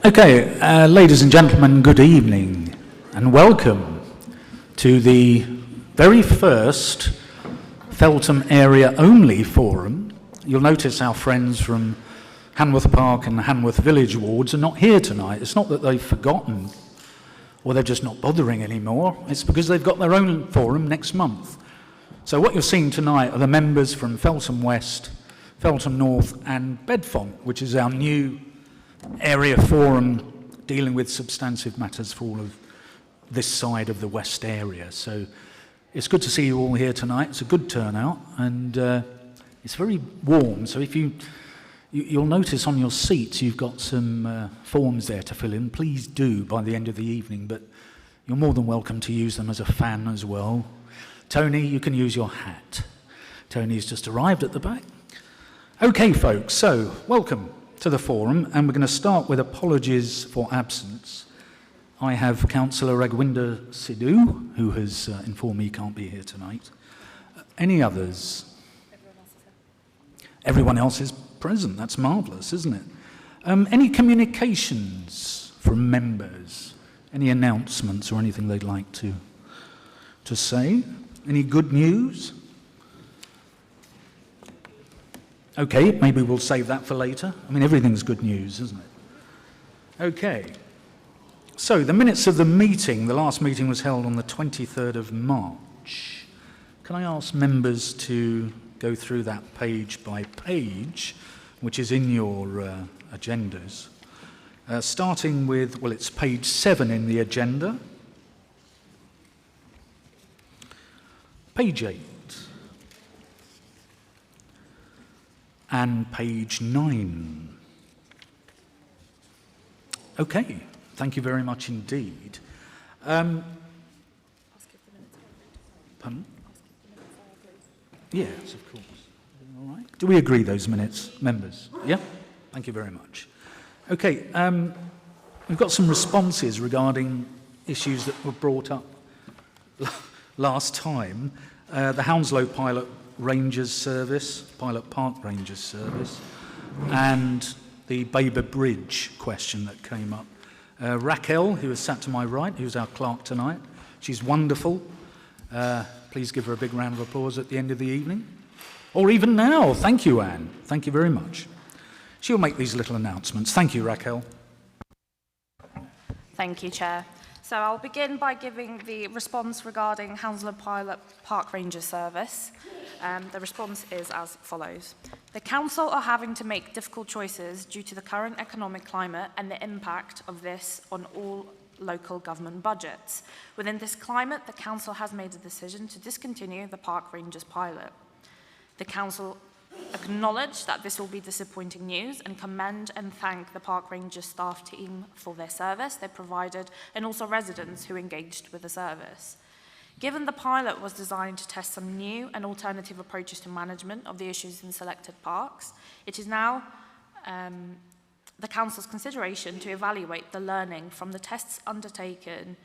Okay, ladies and gentlemen, good evening and welcome to the very first Feltham area only forum. You'll notice our friends from Hanworth Park and the Hanworth Village wards are not here tonight. It's not that they've forgotten or they're just not bothering anymore. It's because they've got their own forum next month. So what you're seeing tonight are the members from Feltham West, Feltham North and Bedfont, which is our new area forum dealing with substantive matters for all of this side of the West area. So it's good to see you all here tonight. It's a good turnout and it's very warm. So if you'll notice on your seats you've got some forms there to fill in. Please do by the end of the evening, but you're more than welcome to use them as a fan as well. Tony, you can use your hat. Tony's just arrived at the back. Okay, folks, so welcome to the forum, and we're going to start with apologies for absence. I have Councillor Ragwinder Sidhu, who has informed me he can't be here tonight. Any others? Everyone else is present. That's marvellous, isn't it? Any communications from members? Any announcements or anything they'd like to say? Any good news? Okay, maybe we'll save that for later. I mean, everything's good news, isn't it? Okay. So, the minutes of the meeting, the last meeting was held on the 23rd of March. Can I ask members to go through that page by page, which is in your agendas, starting with, well, it's page 7 in the agenda, page 8, and page 9. Okay, thank you very much indeed. Pardon? Yes, of course. All right. Do we agree those minutes, members? Yeah? Thank you very much. Okay, we've got some responses regarding issues that were brought up last time. The Hounslow Pilot Rangers Service, Pilot Park Rangers Service, and the Baber Bridge question that came up. Raquel, who is sat to my right, who's our clerk tonight, she's wonderful. Please give her a big round of applause at the end of the evening. Or even now. Thank you, Anne. Thank you very much. She'll make these little announcements. Thank you, Raquel. Thank you, Chair. So I'll begin by giving the response regarding Hounslow Pilot Park Ranger Service. The response is as follows. The Council are having to make difficult choices due to the current economic climate and the impact of this on all local government budgets. Within this climate, the Council has made a decision to discontinue the Park Rangers pilot. The Council acknowledge that this will be disappointing news and commend and thank the Park Rangers staff team for their service they provided and also residents who engaged with the service. Given the pilot was designed to test some new and alternative approaches to management of the issues in selected parks, it is now the Council's consideration to evaluate the learning from the tests undertaken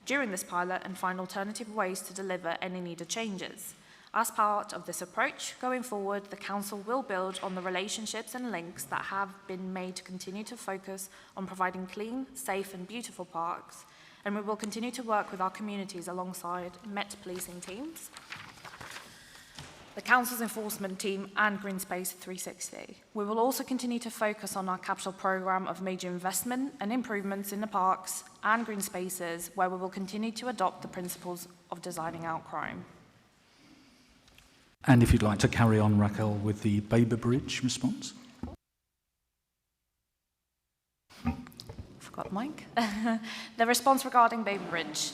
during this pilot and find alternative ways to deliver any needed changes. As part of this approach, going forward, the Council will build on the relationships and links that have been made to continue to focus on providing clean, safe and beautiful parks, and we will continue to work with our communities alongside Met policing teams, the Council's enforcement team and Green Space 360. We will also continue to focus on our capital programme of major investment and improvements in the parks and green spaces, where we will continue to adopt the principles of designing out crime. And if you'd like to carry on, Raquel, with the Baber Bridge response. Forgot the mic. The response regarding Baber Bridge.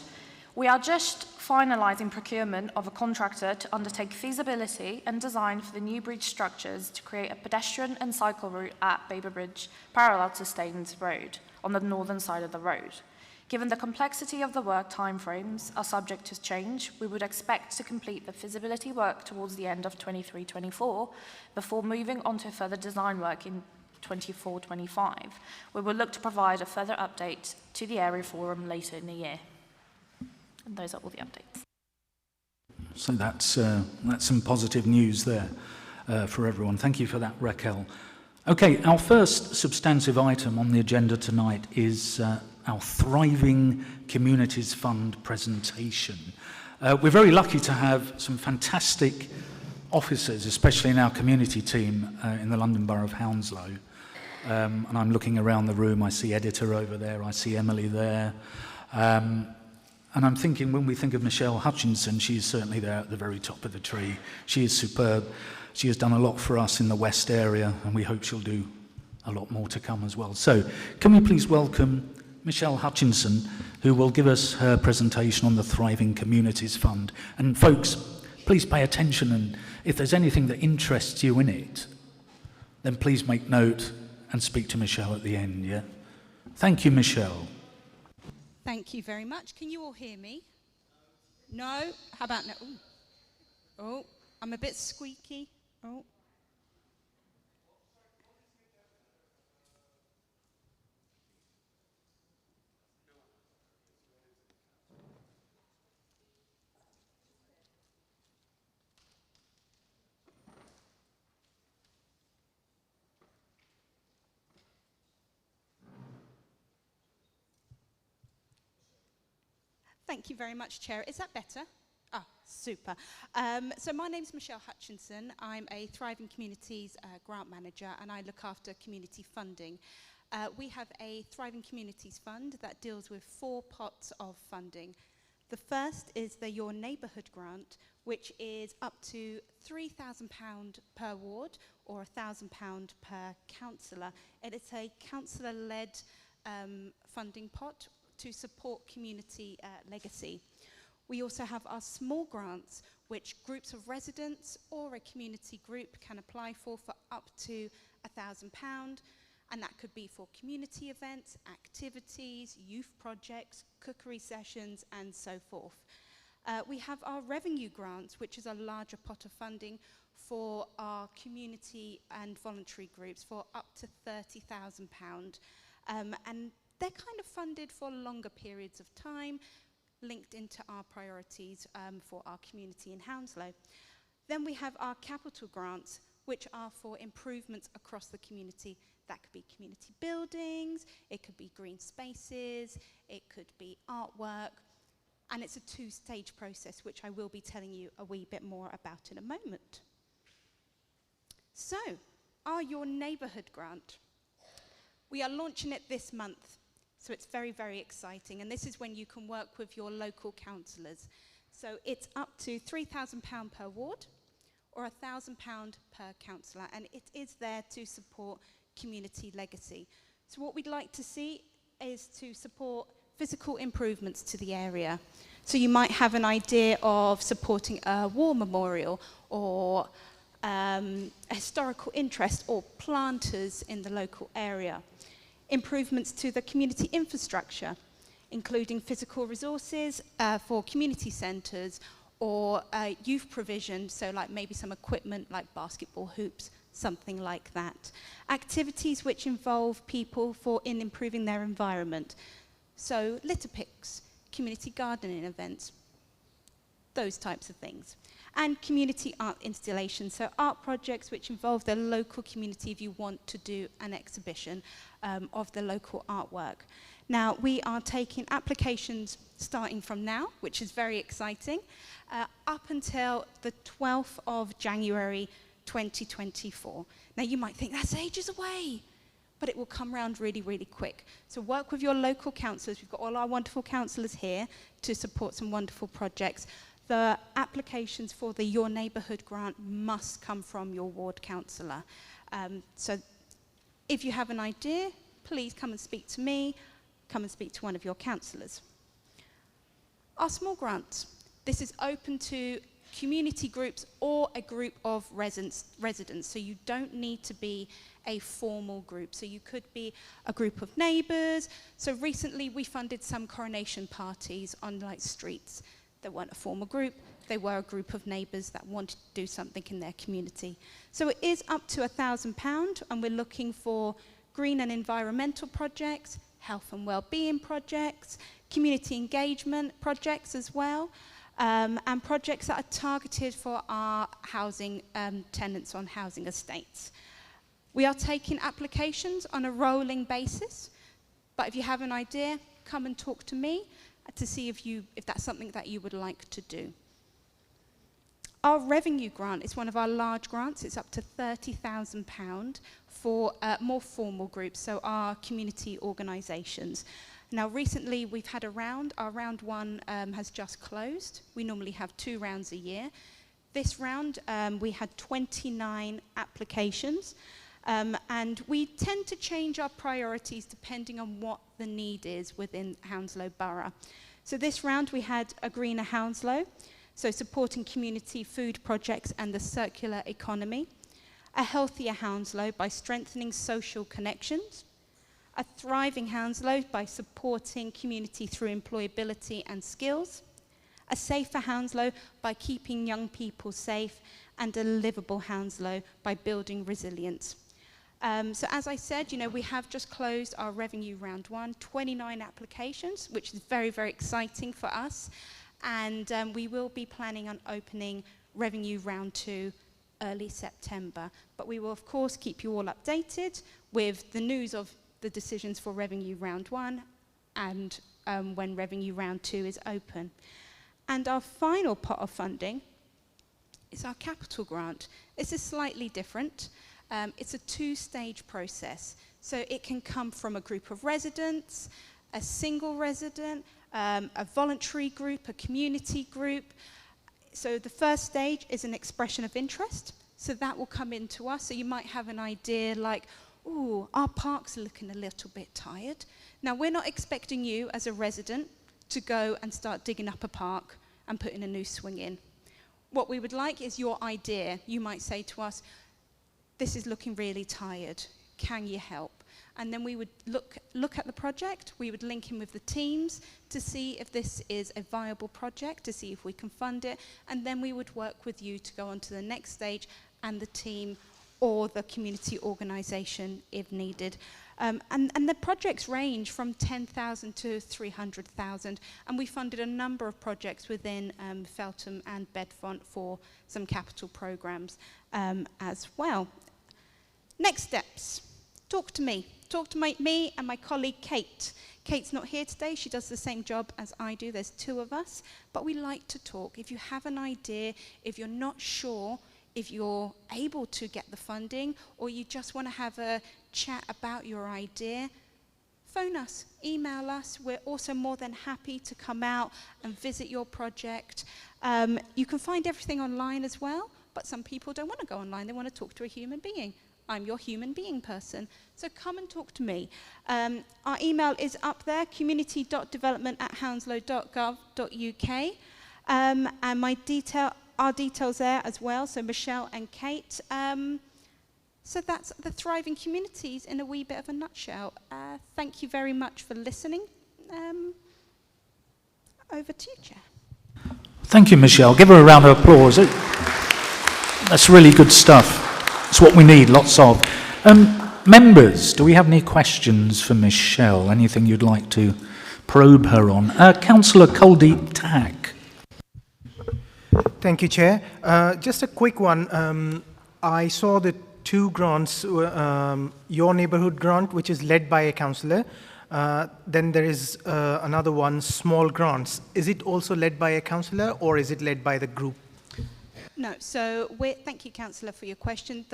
We are just finalising procurement of a contractor to undertake feasibility and design for the new bridge structures to create a pedestrian and cycle route at Baber Bridge parallel to Staines Road on the northern side of the road. Given the complexity of the work timeframes are subject to change, we would expect to complete the feasibility work towards the end of 23-24 before moving on to further design work in 24-25. We will look to provide a further update to the area forum later in the year. And those are all the updates. So that's some positive news there for everyone. Thank you for that, Raquel. Okay, our first substantive item on the agenda tonight is our Thriving Communities Fund presentation. We're very lucky to have some fantastic officers, especially in our community team in the London Borough of Hounslow. And I'm looking around the room, I see Editor over there, I see Emily there. And I'm thinking, when we think of Michelle Hutchinson, she's certainly there at the very top of the tree. She is superb. She has done a lot for us in the West area, and we hope she'll do a lot more to come as well. So, can we please welcome Michelle Hutchinson, who will give us her presentation on the Thriving Communities Fund. And folks, please pay attention, and if there's anything that interests you in it, then please make note and speak to Michelle at the end, yeah? Thank you, Michelle. Thank you very much. Can you all hear me? No? How about now? Ooh. Oh, I'm a bit squeaky. Oh. Thank you very much, Chair. Is that better? Ah, super. So my name's Michelle Hutchinson. I'm a Thriving Communities grant manager, and I look after community funding. We have a Thriving Communities Fund that deals with 4 pots of funding. The first is the Your Neighbourhood grant, which is up to £3,000 per ward or £1,000 per councillor. And it's a councillor-led funding pot to support community legacy. We also have our small grants, which groups of residents or a community group can apply for up to £1,000, and that could be for community events, activities, youth projects, cookery sessions, and so forth. We have our revenue grants, which is a larger pot of funding for our community and voluntary groups for up to £30,000. And they're kind of funded for longer periods of time, linked into our priorities for our community in Hounslow. Then we have our capital grants, which are for improvements across the community. That could be community buildings, it could be green spaces, it could be artwork, and it's a 2-stage process, which I will be telling you a wee bit more about in a moment. So, our Your Neighbourhood grant. We are launching it this month. So it's very, very exciting. And this is when you can work with your local councillors. So it's up to £3,000 per ward or £1,000 per councillor. And it is there to support community legacy. So what we'd like to see is to support physical improvements to the area. So you might have an idea of supporting a war memorial or a historical interest or planters in the local area. Improvements to the community infrastructure, including physical resources for community centres or youth provision, so like maybe some equipment like basketball hoops, something like that. Activities which involve people in improving their environment. So litter picks, community gardening events, those types of things. And community art installations, so art projects which involve the local community if you want to do an exhibition of the local artwork. Now, we are taking applications starting from now, which is very exciting, up until the 12th of January 2024. Now, you might think that's ages away, but it will come around really, really quick. So work with your local councillors. We've got all our wonderful councillors here to support some wonderful projects. The applications for the Your Neighbourhood grant must come from your ward councillor. So if you have an idea, please come and speak to me, come and speak to one of your councillors. Our small grants. This is open to community groups or a group of residents, so you don't need to be a formal group. So you could be a group of neighbours. So recently we funded some coronation parties on like streets. They weren't a formal group, they were a group of neighbours that wanted to do something in their community. So it is up to £1,000, and we're looking for green and environmental projects, health and well-being projects, community engagement projects as well, and projects that are targeted for our housing tenants on housing estates. We are taking applications on a rolling basis, but if you have an idea, come and talk to me to see if that's something that you would like to do. Our revenue grant is one of our large grants. It's up to £30,000 for more formal groups, so our community organisations. Now, recently we've had a round. Our round one has just closed. We normally have 2 rounds a year. This round, we had 29 applications, and we tend to change our priorities depending on what the need is within Hounslow Borough. So this round we had a greener Hounslow, so supporting community food projects and the circular economy. A healthier Hounslow by strengthening social connections. A thriving Hounslow by supporting community through employability and skills. A safer Hounslow by keeping young people safe. And a livable Hounslow by building resilience. So as I said, we have just closed our revenue round 1, 29 applications, which is very, very exciting for us. And we will be planning on opening revenue round 2 early September. But we will, of course, keep you all updated with the news of the decisions for revenue round 1 and when revenue round 2 is open. And our final pot of funding is our capital grant. This is slightly different. It's a 2-stage process. So it can come from a group of residents, a single resident, a voluntary group, a community group. So the first stage is an expression of interest. So that will come into us. So you might have an idea like, ooh, our park's looking a little bit tired. Now, we're not expecting you as a resident to go and start digging up a park and putting a new swing in. What we would like is your idea. You might say to us, this is looking really tired. Can you help? And then we would look at the project. We would link in with the teams to see if this is a viable project, to see if we can fund it. And then we would work with you to go on to the next stage and the team or the community organisation if needed. And the projects range from 10,000 to 300,000. And we funded a number of projects within Feltham and Bedfont for some capital programmes as well. Next steps. Talk to me. Talk to me and my colleague Kate. Kate's not here today. She does the same job as I do. There's 2 of us. But we like to talk. If you have an idea, if you're not sure if you're able to get the funding, or you just want to have a chat about your idea, phone us, email us. We're also more than happy to come out and visit your project. You can find everything online as well, but some people don't want to go online. They want to talk to a human being. I'm your human being person. So come and talk to me. Our email is up there, community.development@hounslow.gov.uk. And our details there as well, so Michelle and Kate. So that's the thriving communities in a wee bit of a nutshell. Thank you very much for listening. Over to you, Chair. Thank you, Michelle. Give her a round of applause. That's really good stuff. It's what we need, lots of. Members, do we have any questions for Michelle? Anything you'd like to probe her on? Councillor Kuldeep Tak. Thank you, Chair. Just a quick one. I saw the 2 grants, your neighbourhood grant, which is led by a councillor. Then there is another one, small grants. Is it also led by a councillor or is it led by the group? No, so thank you, Councillor, for your question.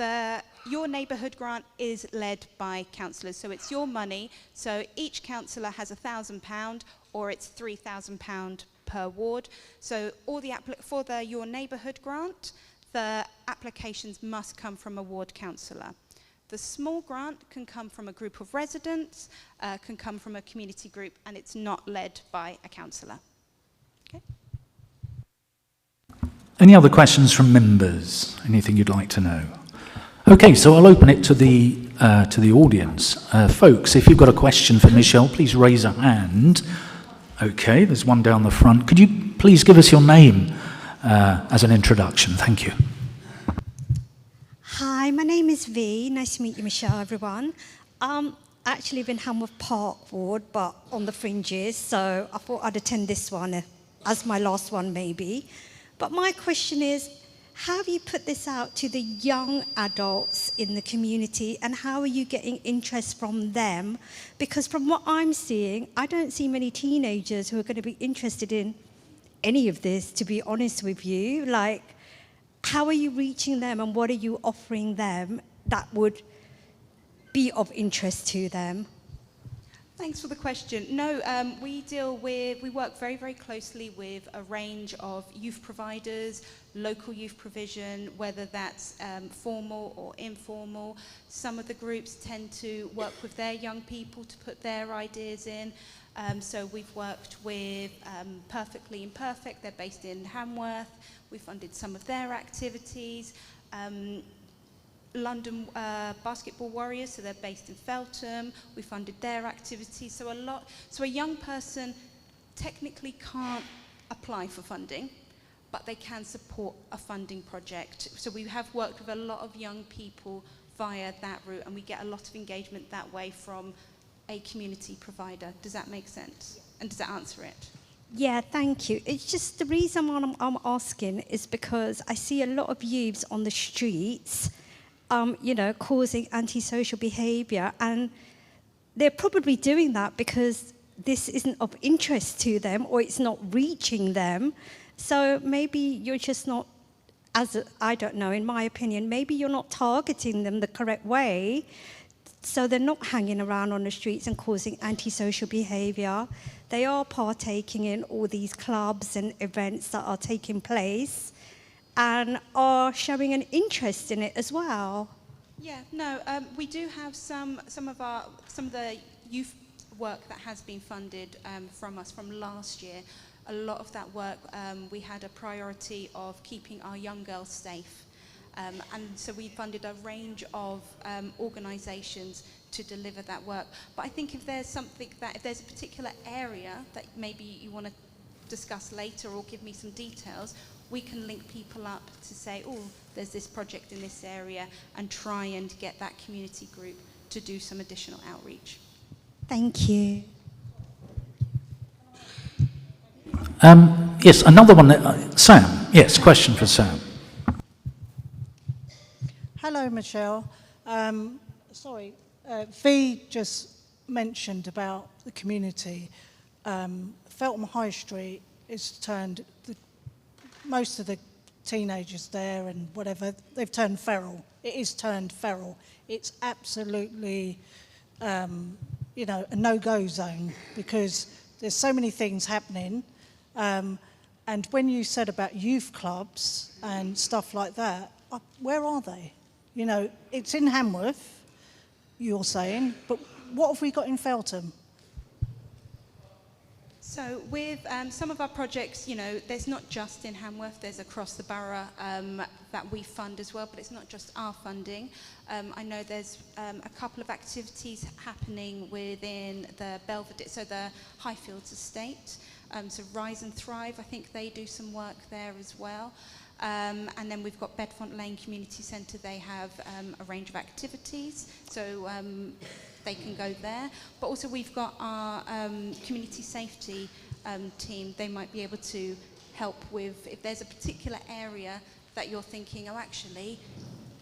Your neighbourhood grant is led by councillors, so it's your money. So each councillor has £1,000 or it's £3,000 per ward. So all for the Your Neighbourhood grant, the applications must come from a ward councillor. The small grant can come from a group of residents, can come from a community group, and it's not led by a councillor. Okay. Any other questions from members? Anything you'd like to know? Okay, so I'll open it to the audience. Folks, if you've got a question for Michelle, please raise a hand. Okay, there's one down the front. Could you please give us your name as an introduction? Thank you. Hi, my name is V. Nice to meet you, Michelle, everyone. I actually live in Hamworth Park ward, but on the fringes, so I thought I'd attend this one as my last one, maybe. But my question is, how have you put this out to the young adults in the community, and how are you getting interest from them? Because from what I'm seeing, I don't see many teenagers who are going to be interested in any of this, to be honest with you. Like, how are you reaching them, and what are you offering them that would be of interest to them? Thanks for the question. No, we work very, very closely with a range of youth providers, local youth provision, whether that's formal or informal. Some of the groups tend to work with their young people to put their ideas in. So we've worked with Perfectly Imperfect. They're based in Hamworth. We funded some of their activities. London Basketball Warriors, so they're based in Feltham. We funded their activities. So a young person technically can't apply for funding, but they can support a funding project. So we have worked with a lot of young people via that route, and we get a lot of engagement that way from a community provider. Does that make sense? And does that answer it? Yeah, thank you. It's just the reason why I'm asking is because I see a lot of youths on the streets, causing antisocial behaviour, and they're probably doing that because this isn't of interest to them, or it's not reaching them. So maybe you're just not, I don't know, in my opinion, maybe you're not targeting them the correct way, so they're not hanging around on the streets and causing antisocial behaviour. They are partaking in all these clubs and events that are taking place, and are showing an interest in it as well. Yeah, no, we do have some of the youth work that has been funded from us from last year. A lot of that work, we had a priority of keeping our young girls safe. And so we funded a range of organisations to deliver that work. But I think if there's a particular area that maybe you want to discuss later or give me some details, we can link people up to say, oh, there's this project in this area, and try and get that community group to do some additional outreach. Thank you. Yes, another one. Sam, yes, question for Sam. Hello, Michelle. Fee just mentioned about the community. Feltham High Street is turned, most of the teenagers there and whatever, they've turned feral. It is turned feral. It's absolutely, a no-go zone, because there's so many things happening. And when you said about youth clubs and stuff like that, where are they? It's in Hamworth, you're saying, but what have we got in Feltham? So with some of our projects, there's not just in Hamworth, there's across the borough that we fund as well, but it's not just our funding. I know there's a couple of activities happening within the Belvedere, so the Highfields estate. So Rise and Thrive, I think they do some work there as well. And then we've got Bedfont Lane Community Centre. They have a range of activities, so they can go there. But also we've got our community safety team. They might be able to help with, if there's a particular area that you're thinking, oh, actually,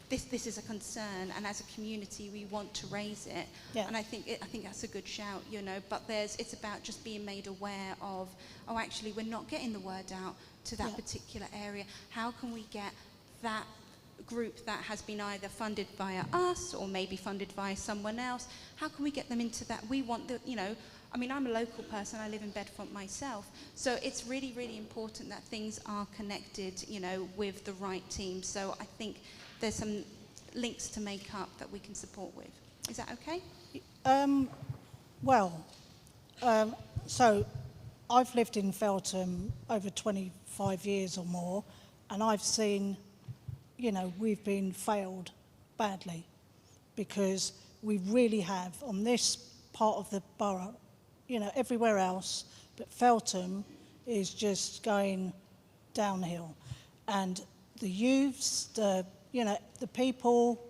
this is a concern, and as a community we want to raise it. Yeah. And I think that's a good shout, but it's about just being made aware of, oh, actually we're not getting the word out to that particular area. How can we get that group that has been either funded via us or maybe funded via someone else, how can we get them into that? We want I'm a local person, I live in Bedfont myself, so it's really, really important that things are connected, with the right team. So I think there's some links to make up that we can support with. Is that okay? So I've lived in Feltham over 25 years or more, and I've seen, we've been failed badly, because we really have, on this part of the borough, everywhere else, but Feltham is just going downhill. And the youths, the people,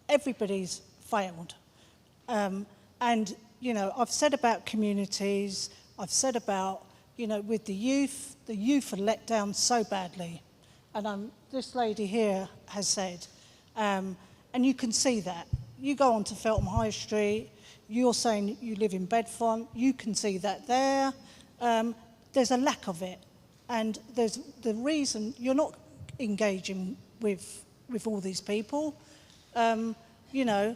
everybody's failed. And, I've said about communities, I've said about, with the youth are let down so badly. And I'm this lady here has said, and you can see that. You go on to Feltham High Street, you're saying you live in Bedfont, you can see that there. There's a lack of it. And there's the reason you're not engaging with all these people, you know,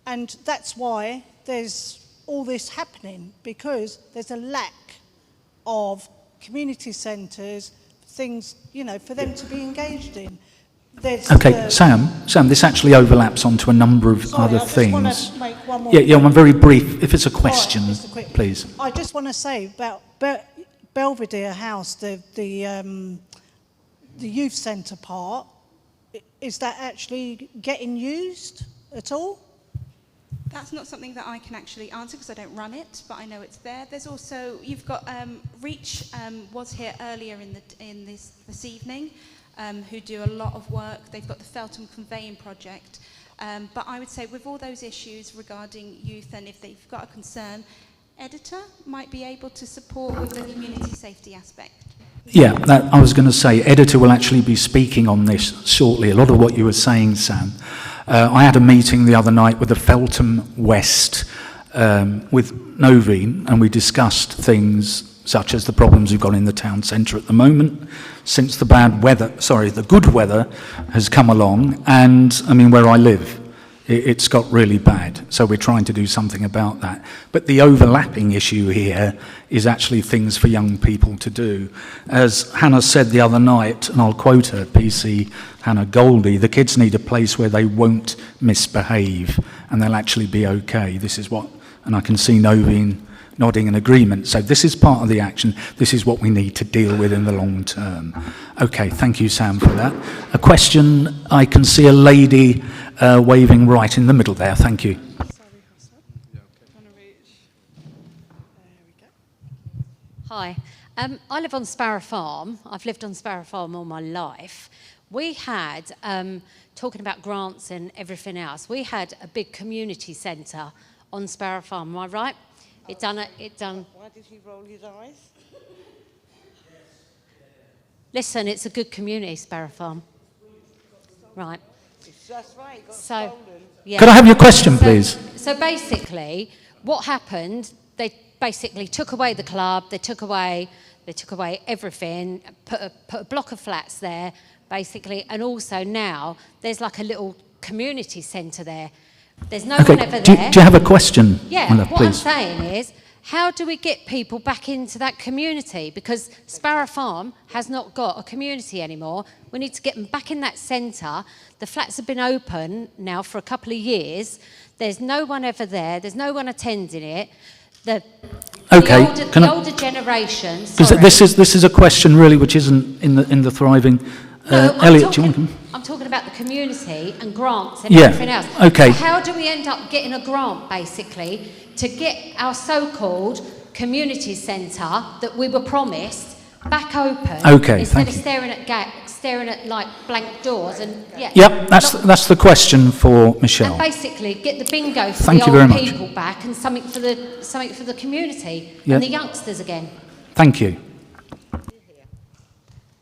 and that's why there's all this happening, because there's a lack of community centres, things, you know, for them to be engaged in. Okay, Sam, this actually overlaps onto a number of other I just things. want to make one more Yeah, point. I'm very brief. If it's a question, Just a quick- please. I just want to say about Belvedere House, the youth centre part, is that actually getting used at all? That's not something that I can actually answer because I don't run it, but I know it's there. There's also, you've got Reach was here earlier in this evening, who do a lot of work. They've got the Feltham Conveying Project. But I would say with all those issues regarding youth, and if they've got a concern, Editor might be able to support with the community safety aspect. Yeah, I was going to say, Editor will actually be speaking on this shortly. A lot of what you were saying, Sam. I had a meeting the other night with the Feltham West with Novine, and we discussed things such as the problems we've got in the town centre at the moment, since the the good weather has come along, and I mean, where I live, it's got really bad, so we're trying to do something about that. But the overlapping issue here is actually things for young people to do. As Hannah said the other night, and I'll quote her, PC Hannah Goldie, the kids need a place where they won't misbehave and they'll actually be okay. This is what, and I can see Novine nodding in agreement. So this is part of the action. This is what we need to deal with in the long term. Okay, thank you, Sam, for that. A question, I can see a lady waving right in the middle there. Thank you. Hi. I live on Sparrow Farm. I've lived on Sparrow Farm all my life. We had, talking about grants and everything else, we had a big community centre on Sparrow Farm. Am I right? Why did he roll his eyes? Listen, it's a good community, Sparrow Farm. Right. That's right, it got So, stolen. yeah. Could I have your question, please? So basically, what happened, they basically took away the club, they took away everything, put a block of flats there, basically, and also now there's like a little community centre there. There's no one ever do there. you have a question? Yeah, my love, what I'm please? saying is, how do we get people back into that community? Because Sparrow Farm has not got a community anymore. We need to get them back in that centre. The flats have been open now for a couple of years. There's no one ever there. There's no one attending it. The older generation. Because this is a question really which isn't in the thriving. Elliot, do you want to? I'm talking about the community and grants and Yeah, everything else. okay. So how do we end up getting a grant, basically, to get our so-called community centre that we were promised back open? Okay, instead thank of you. staring at like blank doors and Yep, that's the question for Michelle. and basically get the bingo for Thank the you very old much. people back and something for the community Yep. and the youngsters again. Thank you.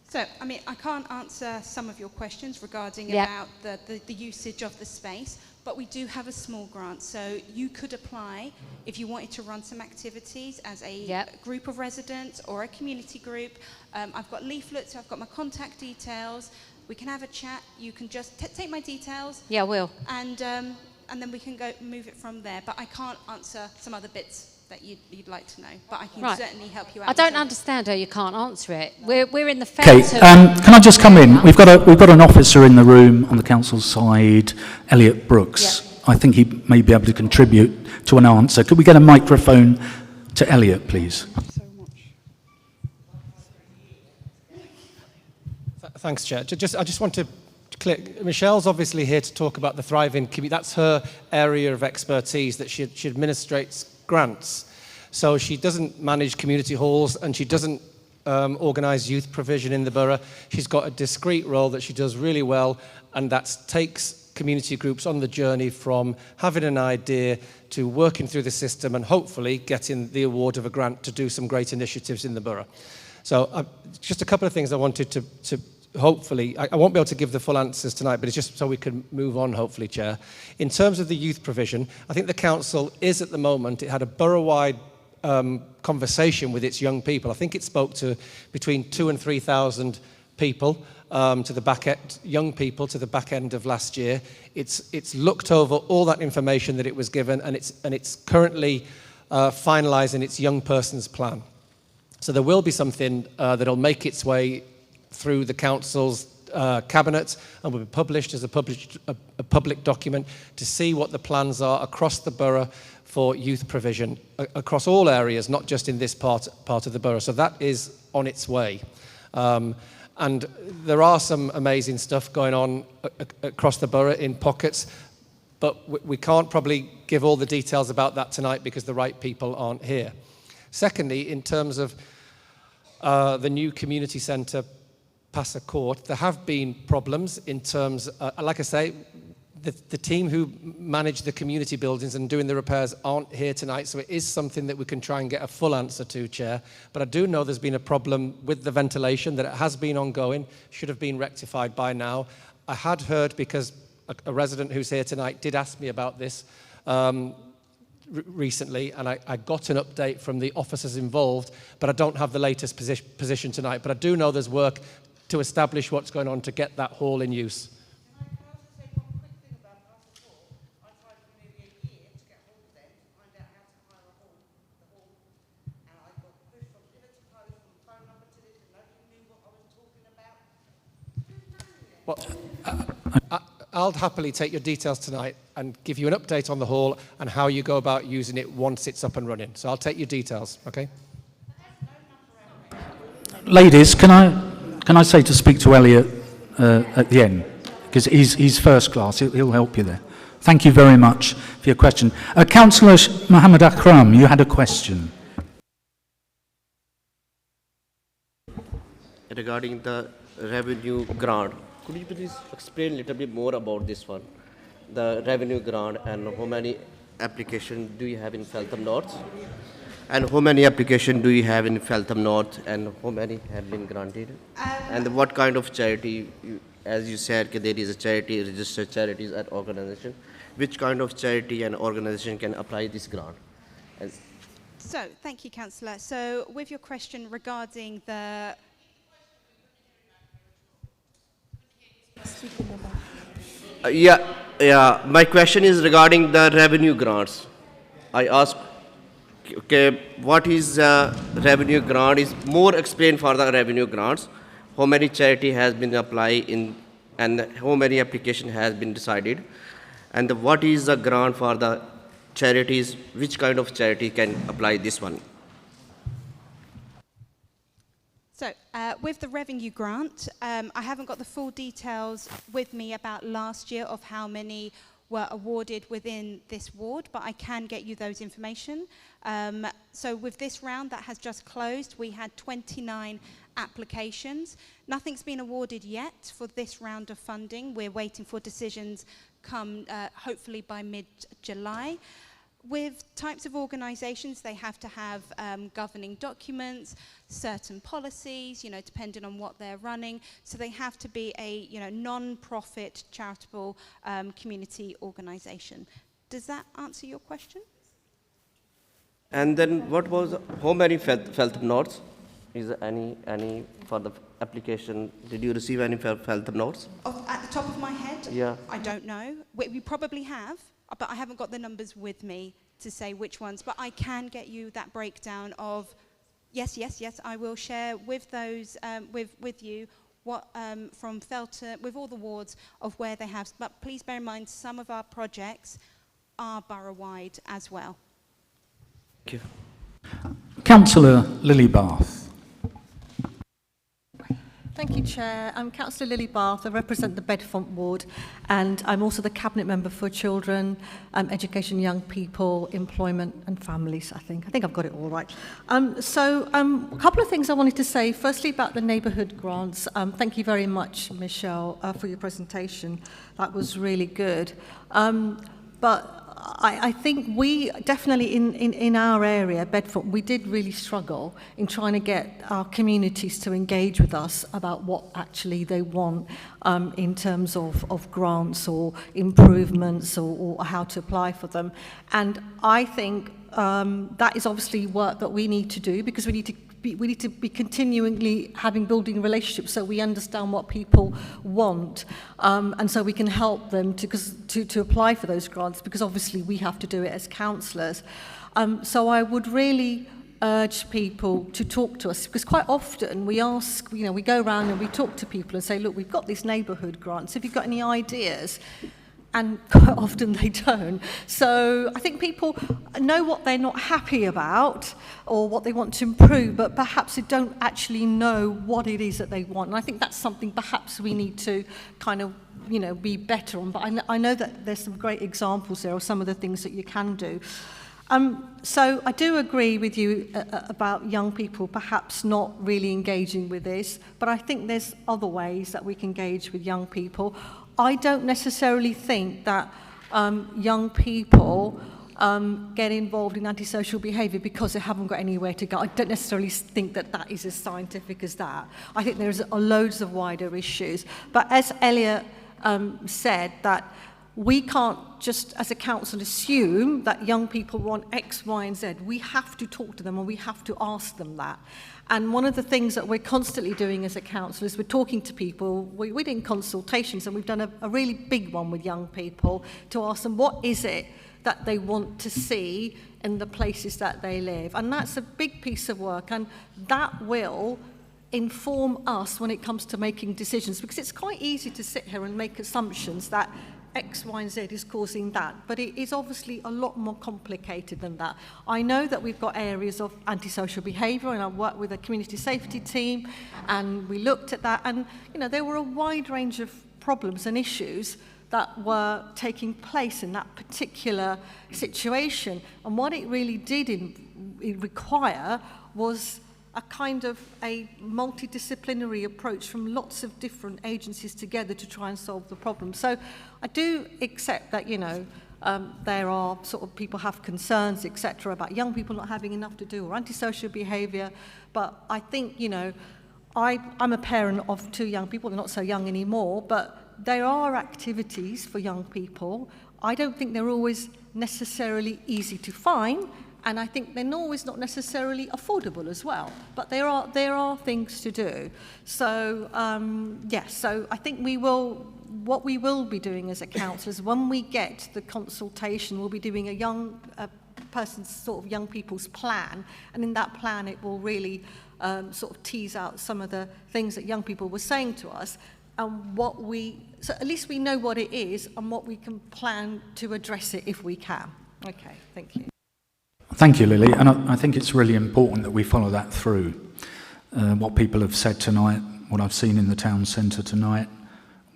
So, I mean, I can't answer some of your questions regarding Yep. about the usage of the space, but we do have a small grant. So you could apply if you wanted to run some activities as a Yep. group of residents or a community group. I've got leaflets, I've got my contact details. We can have a chat. You can just take my details, Yeah, I will. and then we can go move it from there. But I can't answer some other bits that you'd like to know. But I can Right. certainly help you out. I with don't some- understand how you can't answer it. We're in the Okay, Feltham can I just come in? area. We've got an officer in the room on the council side, Elliot Brooks. I think he may be able to contribute to an answer. Could we get a microphone to Elliot, please? Thanks, Chair. I just want to clear. Michelle's obviously here to talk about the thriving community. That's her area of expertise, that she administrates grants. So she doesn't manage community halls, and she doesn't organise youth provision in the borough. She's got a discrete role that she does really well, and that takes community groups on the journey from having an idea to working through the system and hopefully getting the award of a grant to do some great initiatives in the borough. So just a couple of things I wanted to hopefully, I won't be able to give the full answers tonight, but it's just so we can move on, hopefully, Chair. In terms of the youth provision, I think the council is at the moment, it had a borough-wide conversation with its young people. I think it spoke to between 2,000 and 3,000 people, to the back end, young people to the back end of last year. It's looked over all that information that it was given, and it's currently finalising its young person's plan. So there will be something that'll make its way through the council's cabinet and will be published as a public document to see what the plans are across the borough for youth provision across all areas, not just in this part of the borough. So that is on its way. And there are some amazing stuff going on across the borough in pockets, but we can't probably give all the details about that tonight because the right people aren't here. Secondly, in terms of the new community centre, Passa Court, there have been problems in terms, like I say, the team who manage the community buildings and doing the repairs aren't here tonight, so it is something that we can try and get a full answer to, Chair. But I do know there's been a problem with the ventilation, that it has been ongoing, should have been rectified by now. I had heard, because a resident who's here tonight did ask me about this recently, and I got an update from the officers involved, but I don't have the latest position tonight. But I do know there's work to establish what's going on to get that hall in use. Well, I'll happily take your details tonight and give you an update on the hall and how you go about using it once it's up and running. So I'll take your details, okay? Ladies, can I say to speak to Elliot at the end? Because he's first class, he'll help you there. Thank you very much for your question. Councillor Mohammed Akram, you had a question. Regarding the revenue grant, could you please explain a little bit more about this one? The revenue grant, and how many applications do you have in Feltham North? And how many applications do you have in Feltham North, and how many have been granted? And what kind of charity, as you said, there is a charity, registered charities and organization. Which kind of charity and organization can apply this grant? So, thank you, Councillor. So, with your question regarding the... Yeah. My question is regarding the revenue grants. I asked, okay, what is revenue grant? Is more explained for the revenue grants. How many charity has been applied in, and how many application has been decided, and what is the grant for the charities? Which kind of charity can apply this one? So, with the revenue grant, I haven't got the full details with me about last year of how many were awarded within this ward, but I can get you those information. So with this round that has just closed, we had 29 applications. Nothing's been awarded yet for this round of funding. We're waiting for decisions come hopefully by mid-July. With types of organisations, they have to have governing documents, certain policies, depending on what they're running. So they have to be a, non-profit charitable community organisation. Does that answer your question? And then what was, how many Feltham Norths? Is there any for the application? Did you receive any Feltham Norths? At the top of my head? Yeah. I don't know. We probably have, but I haven't got the numbers with me to say which ones. But I can get you that breakdown of, yes, I will share with those, with you, what from Feltham, with all the wards of where they have. But please bear in mind, some of our projects are borough-wide as well. Thank you. Councillor Lily Bath. Thank you, Chair. I'm Councillor Lily Bath. I represent the Bedfont ward, and I'm also the Cabinet Member for Children, Education, Young People, Employment and Families, I think. I think I've got it all right. A couple of things I wanted to say. Firstly, about the neighbourhood grants. Thank you very much, Michelle, for your presentation. That was really good. But I think we definitely in our area, Bedfont, we did really struggle in trying to get our communities to engage with us about what actually they want in terms of grants or improvements or how to apply for them. And I think that is obviously work that we need to do, because we need to be continually building relationships so we understand what people want, and so we can help them to apply for those grants, because obviously we have to do it as councillors. So I would really urge people to talk to us, because quite often we ask, we go around and we talk to people and say, look, we've got these neighbourhood grants, have you got any ideas? And quite often they don't. So I think people know what they're not happy about or what they want to improve, but perhaps they don't actually know what it is that they want. And I think that's something perhaps we need to kind of, be better on. But I know that there's some great examples there of some of the things that you can do. So I do agree with you about young people perhaps not really engaging with this, but I think there's other ways that we can engage with young people. I don't necessarily think that young people get involved in antisocial behaviour because they haven't got anywhere to go. I don't necessarily think that that is as scientific as that. I think there's loads of wider issues. But as Elliot said, that we can't just, as a council, assume that young people want X, Y, and Z. We have to talk to them and we have to ask them that. And one of the things that we're constantly doing as a council is we're talking to people. We're doing consultations, and we've done a really big one with young people to ask them what is it that they want to see in the places that they live. And that's a big piece of work, and that will inform us when it comes to making decisions, because it's quite easy to sit here and make assumptions that X, Y, and Z is causing that, but it is obviously a lot more complicated than that. I know that we've got areas of antisocial behaviour, and I worked with a community safety team, and we looked at that, and there were a wide range of problems and issues that were taking place in that particular situation. And what it really did require was a kind of a multidisciplinary approach from lots of different agencies together to try and solve the problem. So I do accept that, there are sort of people have concerns, etc., about young people not having enough to do or antisocial behaviour. But I think, I'm a parent of 2 young people. They're not so young anymore, but there are activities for young people. I don't think they're always necessarily easy to find, and I think they're always not necessarily affordable as well. But there are things to do. So yes, so I think what we will be doing as a council is when we get the consultation, we'll be doing a young person's sort of young people's plan, and in that plan it will really sort of tease out some of the things that young people were saying to us, and so at least we know what it is and what we can plan to address it if we can. Okay, thank you. Thank you, Lily, and I think it's really important that we follow that through. What people have said tonight, what I've seen in the town centre tonight,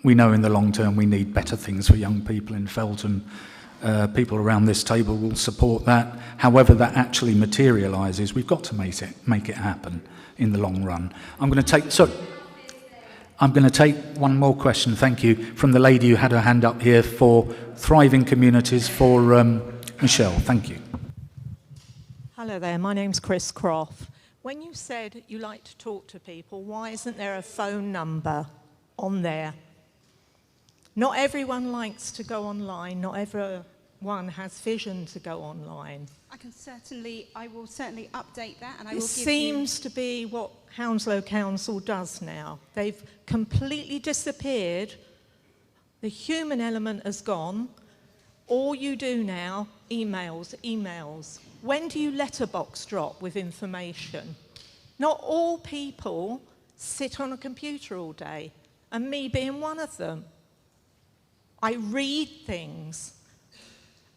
we know in the long term we need better things for young people in Feltham. People around this table will support that. However that actually materialises, we've got to make it happen in the long run. I'm going to take one more question, thank you, from the lady who had her hand up here for Thriving Communities, for Michelle. Thank you. Hello there, my name's Chris Croft. When you said you like to talk to people, why isn't there a phone number on there? Not everyone likes to go online, not everyone has vision to go online. I will certainly update that, and I will This seems to be what Hounslow Council does now. They've completely disappeared. The human element has gone. All you do now, emails. When do you letterbox drop with information? Not all people sit on a computer all day, and me being one of them. I read things,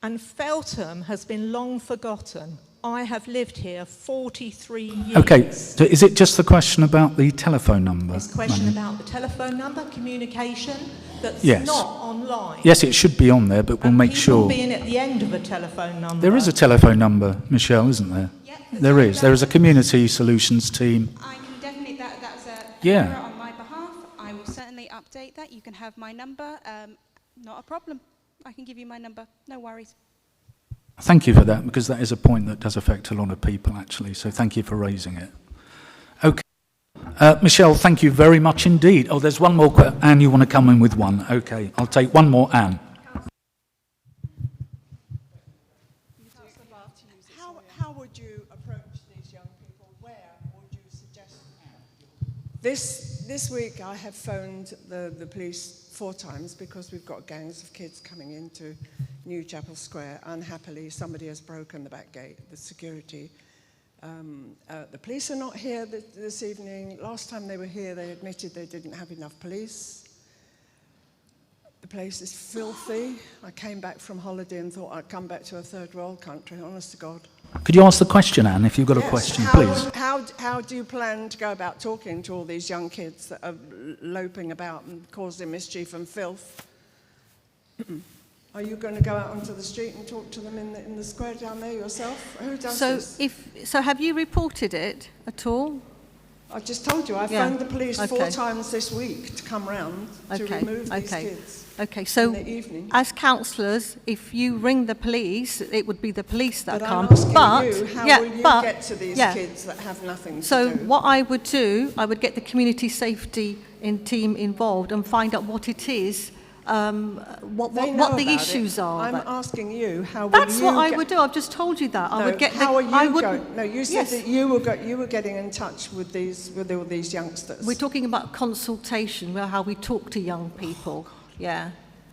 and Feltham has been long forgotten. I have lived here 43 years. Okay, so is it just the question about the telephone number? It's a question about the telephone number, communication, that's not online. Yes, it should be on there, but we'll make sure. Being at the end of a telephone number. There is a telephone number, Michelle, isn't there? Yeah, there is. There is a community solutions team. I can definitely, that's a Yeah. error on my behalf. I will certainly update that. You can have my number. Not a problem. I can give you my number. No worries. Thank you for that, because that is a point that does affect a lot of people, actually, so thank you for raising it. Okay. Michelle, thank you very much indeed. Oh, there's one more. Anne, you want to come in with one? Okay, I'll take one more, Anne. How would you approach these young people? Where would you suggest? This week I have phoned the police 4 times because we've got gangs of kids coming into New Chapel Square. Unhappily, somebody has broken the back gate, the security. The police are not here this evening. Last time they were here, they admitted they didn't have enough police. The place is filthy. I came back from holiday and thought I'd come back to a third world country, honest to God. Could you ask the question, Anne, if you've got a question, please? How do you plan to go about talking to all these young kids that are loping about and causing mischief and filth? Are you going to go out onto the street and talk to them in the square down there yourself? Who does this? So have you reported it at all? I just told you, I phoned the police 4 times this week to come round to remove these kids. Okay, so in the evening. as councillors, if you ring the police, it would be the police that come. I'm asking you, how will you get to these kids that have nothing to do? So what I would do, I would get the community safety team involved and find out what it is, what the issues are. I'm asking you, how will That's what I would do. I've just told you that. I would get. How are you going? No, you said that you were getting in touch with all these youngsters. We're talking about consultation, how we talk to young people. Yeah.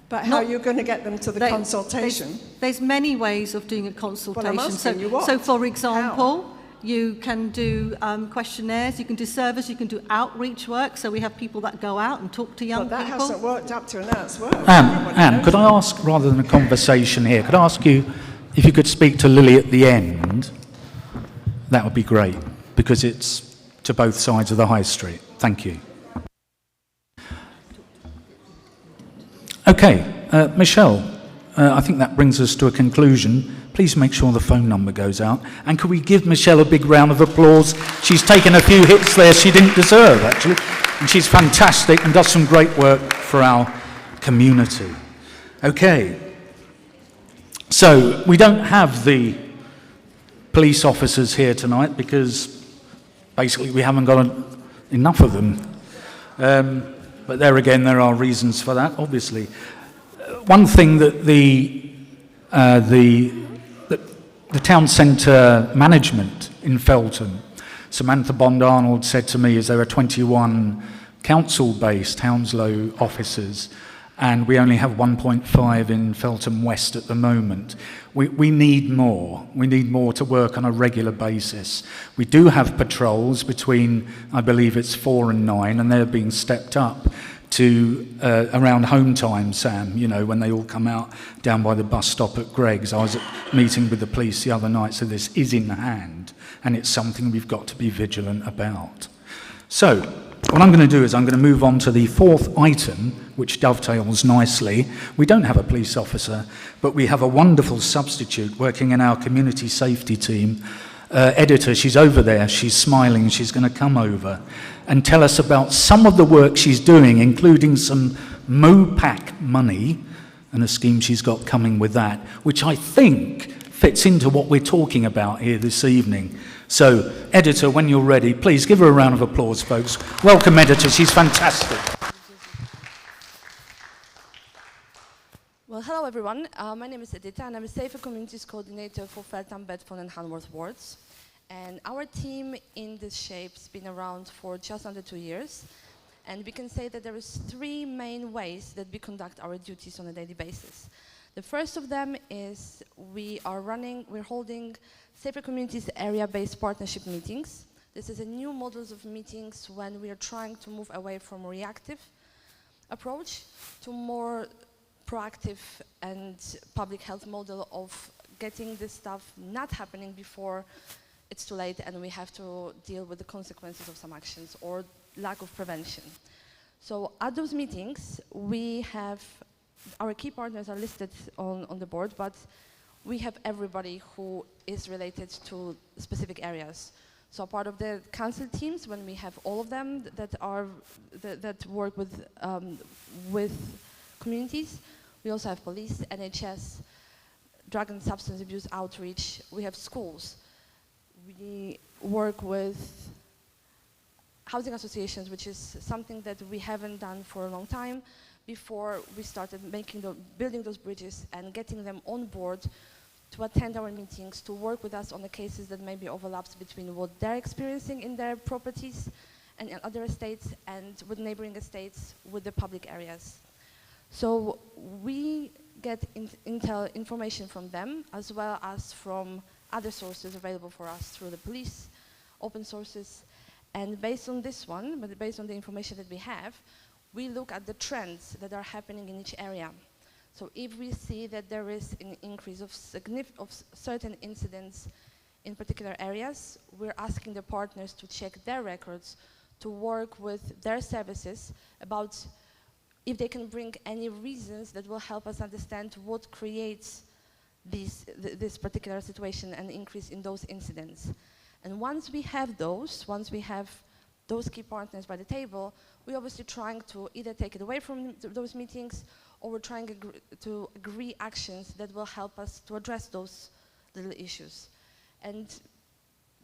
But how are you going to get them to the consultation? There's many ways of doing a consultation. Well, I'm asking you what? So, for example, you can do questionnaires, you can do surveys, you can do outreach work. So we have people that go out and talk to young people. But that hasn't worked up to now. It's worked. Anne, could I ask, rather than a conversation here, could I ask you if you could speak to Lily at the end? That would be great, because it's to both sides of the high street. Thank you. Okay, Michelle, I think that brings us to a conclusion. Please make sure the phone number goes out. And could we give Michelle a big round of applause? She's taken a few hits there she didn't deserve, actually. And she's fantastic and does some great work for our community. Okay. So, we don't have the police officers here tonight because basically we haven't got enough of them. But there again, there are reasons for that, obviously. One thing that the town centre management in Feltham, Samantha Bond-Arnold said to me, is there are 21 council-based Hounslow officers, and we only have 1.5 in Feltham West at the moment. We need more. We need more to work on a regular basis. We do have patrols between, I believe it's 4 and 9, and they're being stepped up to around home time, Sam, you know, when they all come out down by the bus stop at Greg's. I was at a meeting with the police the other night, so this is in hand, and it's something we've got to be vigilant about. So, what I'm going to do is I'm going to move on to the 4th item, which dovetails nicely. We don't have a police officer, but we have a wonderful substitute working in our community safety team. Editor, she's over there, she's smiling, she's going to come over and tell us about some of the work she's doing, including some MOPAC money and a scheme she's got coming with that, which I think fits into what we're talking about here this evening. So, Editor, when you're ready, please give her a round of applause, folks. Welcome, Editor, she's fantastic. Well, hello everyone. My name is Edita and I'm a Safer Communities Coordinator for Feltham, Bedfont and Hanworth wards. And our team in this shape has been around for just under 2 years. And we can say that there is 3 main ways that we conduct our duties on a daily basis. The first of them is we're holding Safer Communities area-based partnership meetings. This is a new models of meetings when we are trying to move away from a reactive approach to more proactive and public health model of getting this stuff not happening before it's too late and we have to deal with the consequences of some actions or lack of prevention. So at those meetings, we have, our key partners are listed on the board, but we have everybody who is related to specific areas. So part of the council teams, when we have all of them that work with communities, we also have police, NHS, drug and substance abuse outreach. We have schools. We work with housing associations, which is something that we haven't done for a long time before we started building those bridges and getting them on board to attend our meetings, to work with us on the cases that maybe overlaps between what they're experiencing in their properties and in other estates and with neighboring estates with the public areas. So we get information from them as well as from other sources available for us through the police, open sources, and based on this one, but based on the information that we have, we look at the trends that are happening in each area. So if we see that there is an increase of certain incidents in particular areas, we're asking the partners to check their records, to work with their services about if they can bring any reasons that will help us understand what creates this particular situation and increase in those incidents. And once we have those key partners by the table, we're obviously trying to either take it away from those meetings or we're trying to agree actions that will help us to address those little issues. And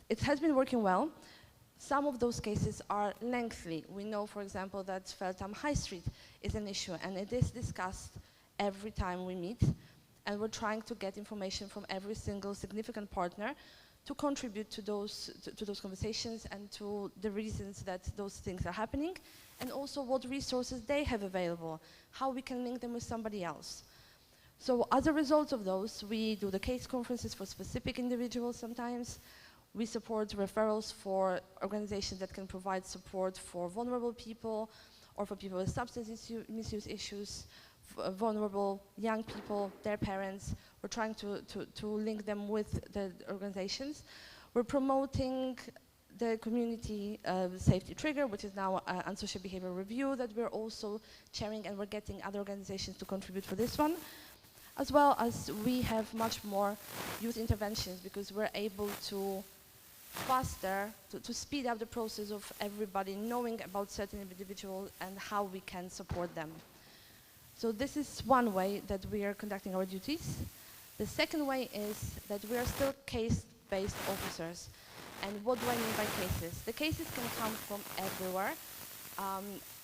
it has been working well. Some of those cases are lengthy. We know, for example, that Feltham High Street is an issue and it is discussed every time we meet. And we're trying to get information from every single significant partner to contribute to those conversations and to the reasons that those things are happening, and also what resources they have available, how we can link them with somebody else. So as a result of those, we do the case conferences for specific individuals sometimes. We support referrals for organizations that can provide support for vulnerable people or for people with substance misuse issues, vulnerable young people, their parents. We're trying to link them with the organizations. We're promoting the community safety trigger, which is now an social behavior review that we're also chairing, and we're getting other organizations to contribute for this one. As well as we have much more youth interventions because we're able to faster, to speed up the process of everybody knowing about certain individuals and how we can support them. So this is one way that we are conducting our duties. The second way is that we are still case-based officers. And what do I mean by cases? The cases can come from everywhere.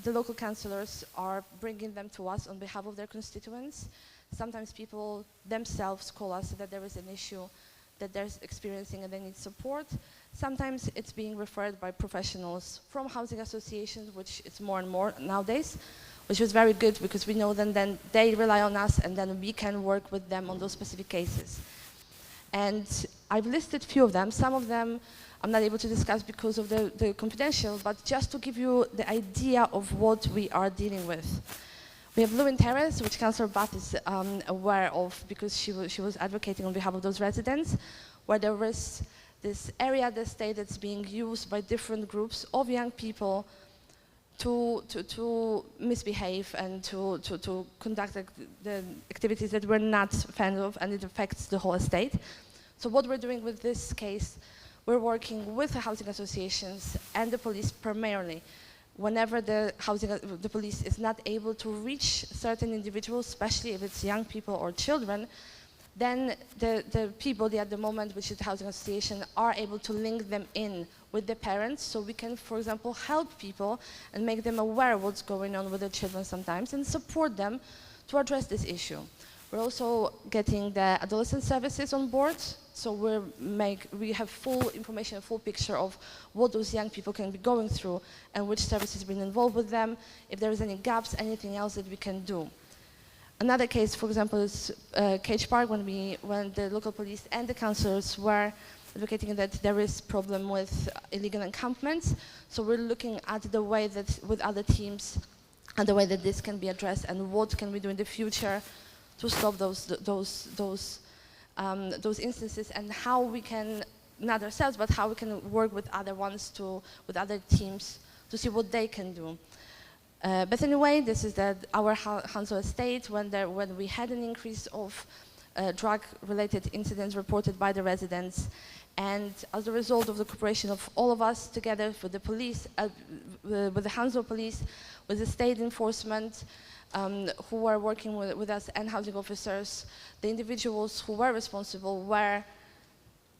The local councillors are bringing them to us on behalf of their constituents. Sometimes people themselves call us that there is an issue that they're experiencing and they need support. Sometimes it's being referred by professionals from housing associations, which is more and more nowadays, which was very good because we know then they rely on us and then we can work with them on those specific cases. And I've listed a few of them. Some of them I'm not able to discuss because of the confidential, but just to give you the idea of what we are dealing with. We have Lewin Terrace, which Councillor Bath is aware of because she was advocating on behalf of those residents, where there was this area of the estate that's being used by different groups of young people to misbehave and to conduct the activities that we're not fans of, and it affects the whole estate. So what we're doing with this case, we're working with the housing associations and the police primarily. Whenever the police is not able to reach certain individuals, especially if it's young people or children, then the people at the moment, which is the housing association, are able to link them in with the parents, so we can, for example, help people and make them aware of what's going on with their children sometimes and support them to address this issue. We're also getting the adolescent services on board, so we have full information, a full picture of what those young people can be going through and which services been involved with them, if there is any gaps, anything else that we can do. Another case, for example, is Cage Park, when the local police and the councillors were advocating that there is problem with illegal encampments. So we're looking at the way that with other teams and the way that this can be addressed and what can we do in the future to stop those instances, and how we can, not ourselves, but how we can work with other ones with other teams to see what they can do. But anyway, this is our Hounslow estate when we had an increase of drug-related incidents reported by the residents, and as a result of the cooperation of all of us together with the police, with the Hounslow police, with the state enforcement, who were working with us and housing officers, the individuals who were responsible were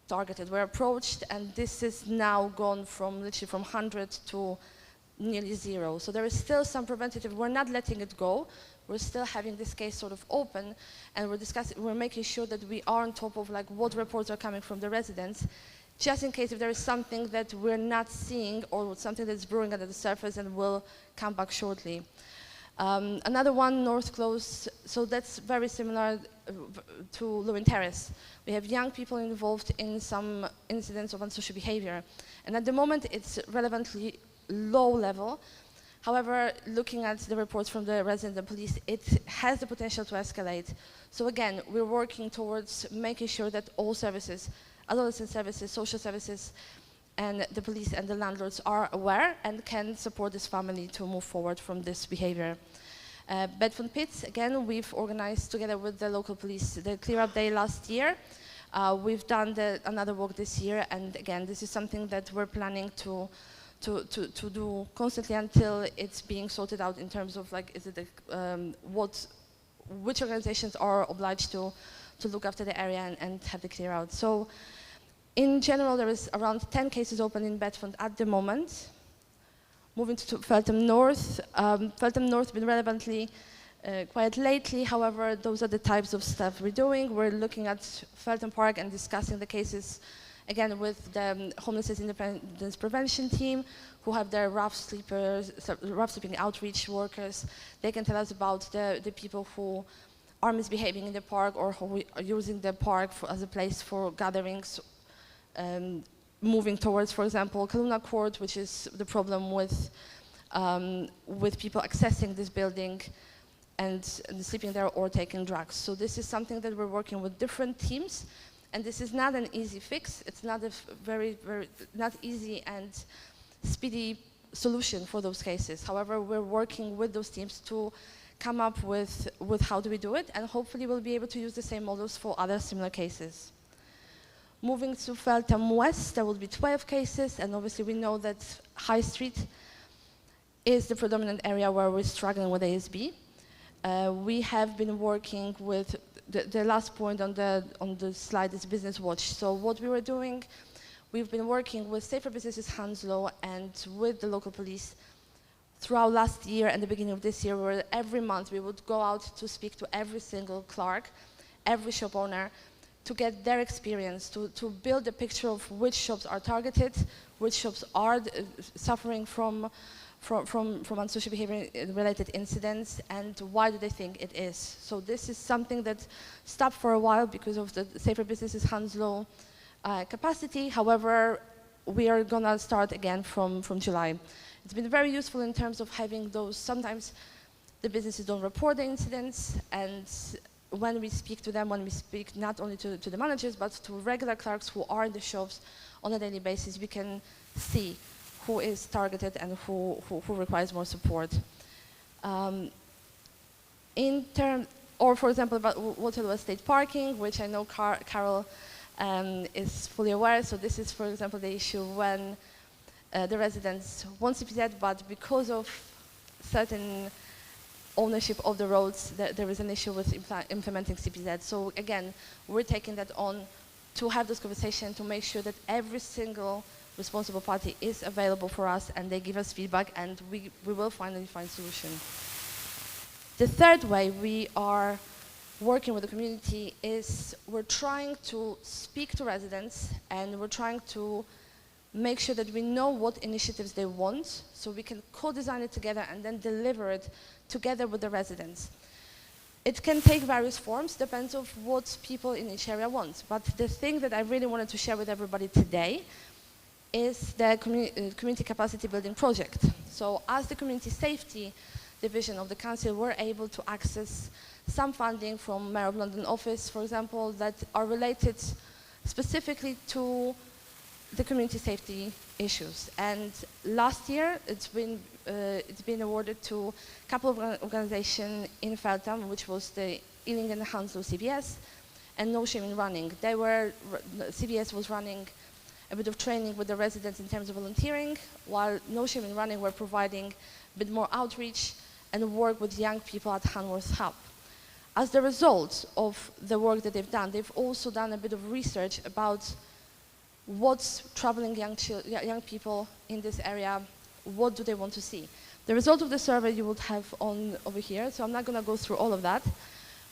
targeted, were approached, and this is now gone from literally from 100 to nearly 0. So there is still some preventative. We're not letting it go. We're still having this case sort of open, and we're making sure that we are on top of like what reports are coming from the residents, just in case if there is something that we're not seeing or something that's brewing under the surface, and will come back shortly. Another one, North Close, so that's very similar to Lewin Terrace. We have young people involved in some incidents of unsocial behavior, and at the moment it's relevantly low level. However, looking at the reports from the resident and police, it has the potential to escalate. So again, we're working towards making sure that all services, adolescent services, social services, and the police and the landlords are aware and can support this family to move forward from this behavior. Bedfont Pits, again, we've organized together with the local police the Clear Up Day last year. We've done another walk this year, and again, this is something that we're planning to do constantly until it's being sorted out in terms of like, is it which organizations are obliged to look after the area and have the clear out. So in general, there is around 10 cases open in Bedfont at the moment. Moving to Feltham North. Feltham North has been relevantly quiet lately. However, those are the types of stuff we're doing. We're looking at Feltham Park and discussing the cases again with the Homelessness Independence Prevention team, who have their rough sleeping outreach workers. They can tell us about the people who are misbehaving in the park or who are using the park as a place for gatherings. Moving towards, for example, Kaluna Court, which is the problem with people accessing this building and sleeping there or taking drugs. So this is something that we're working with different teams, and this is not an easy fix. It's not a not easy and speedy solution for those cases. However, we're working with those teams to come up with how do we do it, and hopefully we'll be able to use the same models for other similar cases. Moving to Feltham West, there will be 12 cases, and obviously we know that High Street is the predominant area where we're struggling with ASB. We have been working with, the last point on the slide is Business Watch. So what we were doing, we've been working with Safer Businesses Hounslow and with the local police throughout last year and the beginning of this year, where every month we would go out to speak to every single clerk, every shop owner, to get their experience, to build a picture of which shops are targeted, which shops are suffering from unsocial behavior related incidents, and why do they think it is. So this is something that stopped for a while because of the Safer Businesses Hounslow capacity. However, we are gonna start again from July. It's been very useful in terms of having those, sometimes the businesses don't report the incidents, and when we speak to them, when we speak not only to the managers, but to regular clerks who are in the shops on a daily basis, we can see who is targeted and who requires more support. Or for example, about Waterloo Estate parking, which I know Carol is fully aware. So this is, for example, the issue when the residents want CPZ, but because of certain ownership of the roads, there is an issue with implementing CPZ. So again, we're taking that on to have this conversation to make sure that every single responsible party is available for us and they give us feedback, and we will finally find solution. The third way we are working with the community is we're trying to speak to residents, and we're trying to make sure that we know what initiatives they want, so we can co-design it together and then deliver it together with the residents. It can take various forms, depends on what people in each area want. But the thing that I really wanted to share with everybody today is the community capacity building project. So as the community safety division of the council, we're able to access some funding from Mayor of London office, for example, that are related specifically to the community safety issues. And last year, it's been awarded to a couple of organizations in Feltham, which was the Ealing and Hounslow CBS and No Shame in Running. CBS was running a bit of training with the residents in terms of volunteering, while No Shame in Running were providing a bit more outreach and work with young people at Hanworth Hub. As the result of the work that they've also done a bit of research about what's troubling young people in this area, what do they want to see. The result of the survey you would have on over here, so I'm not going to go through all of that,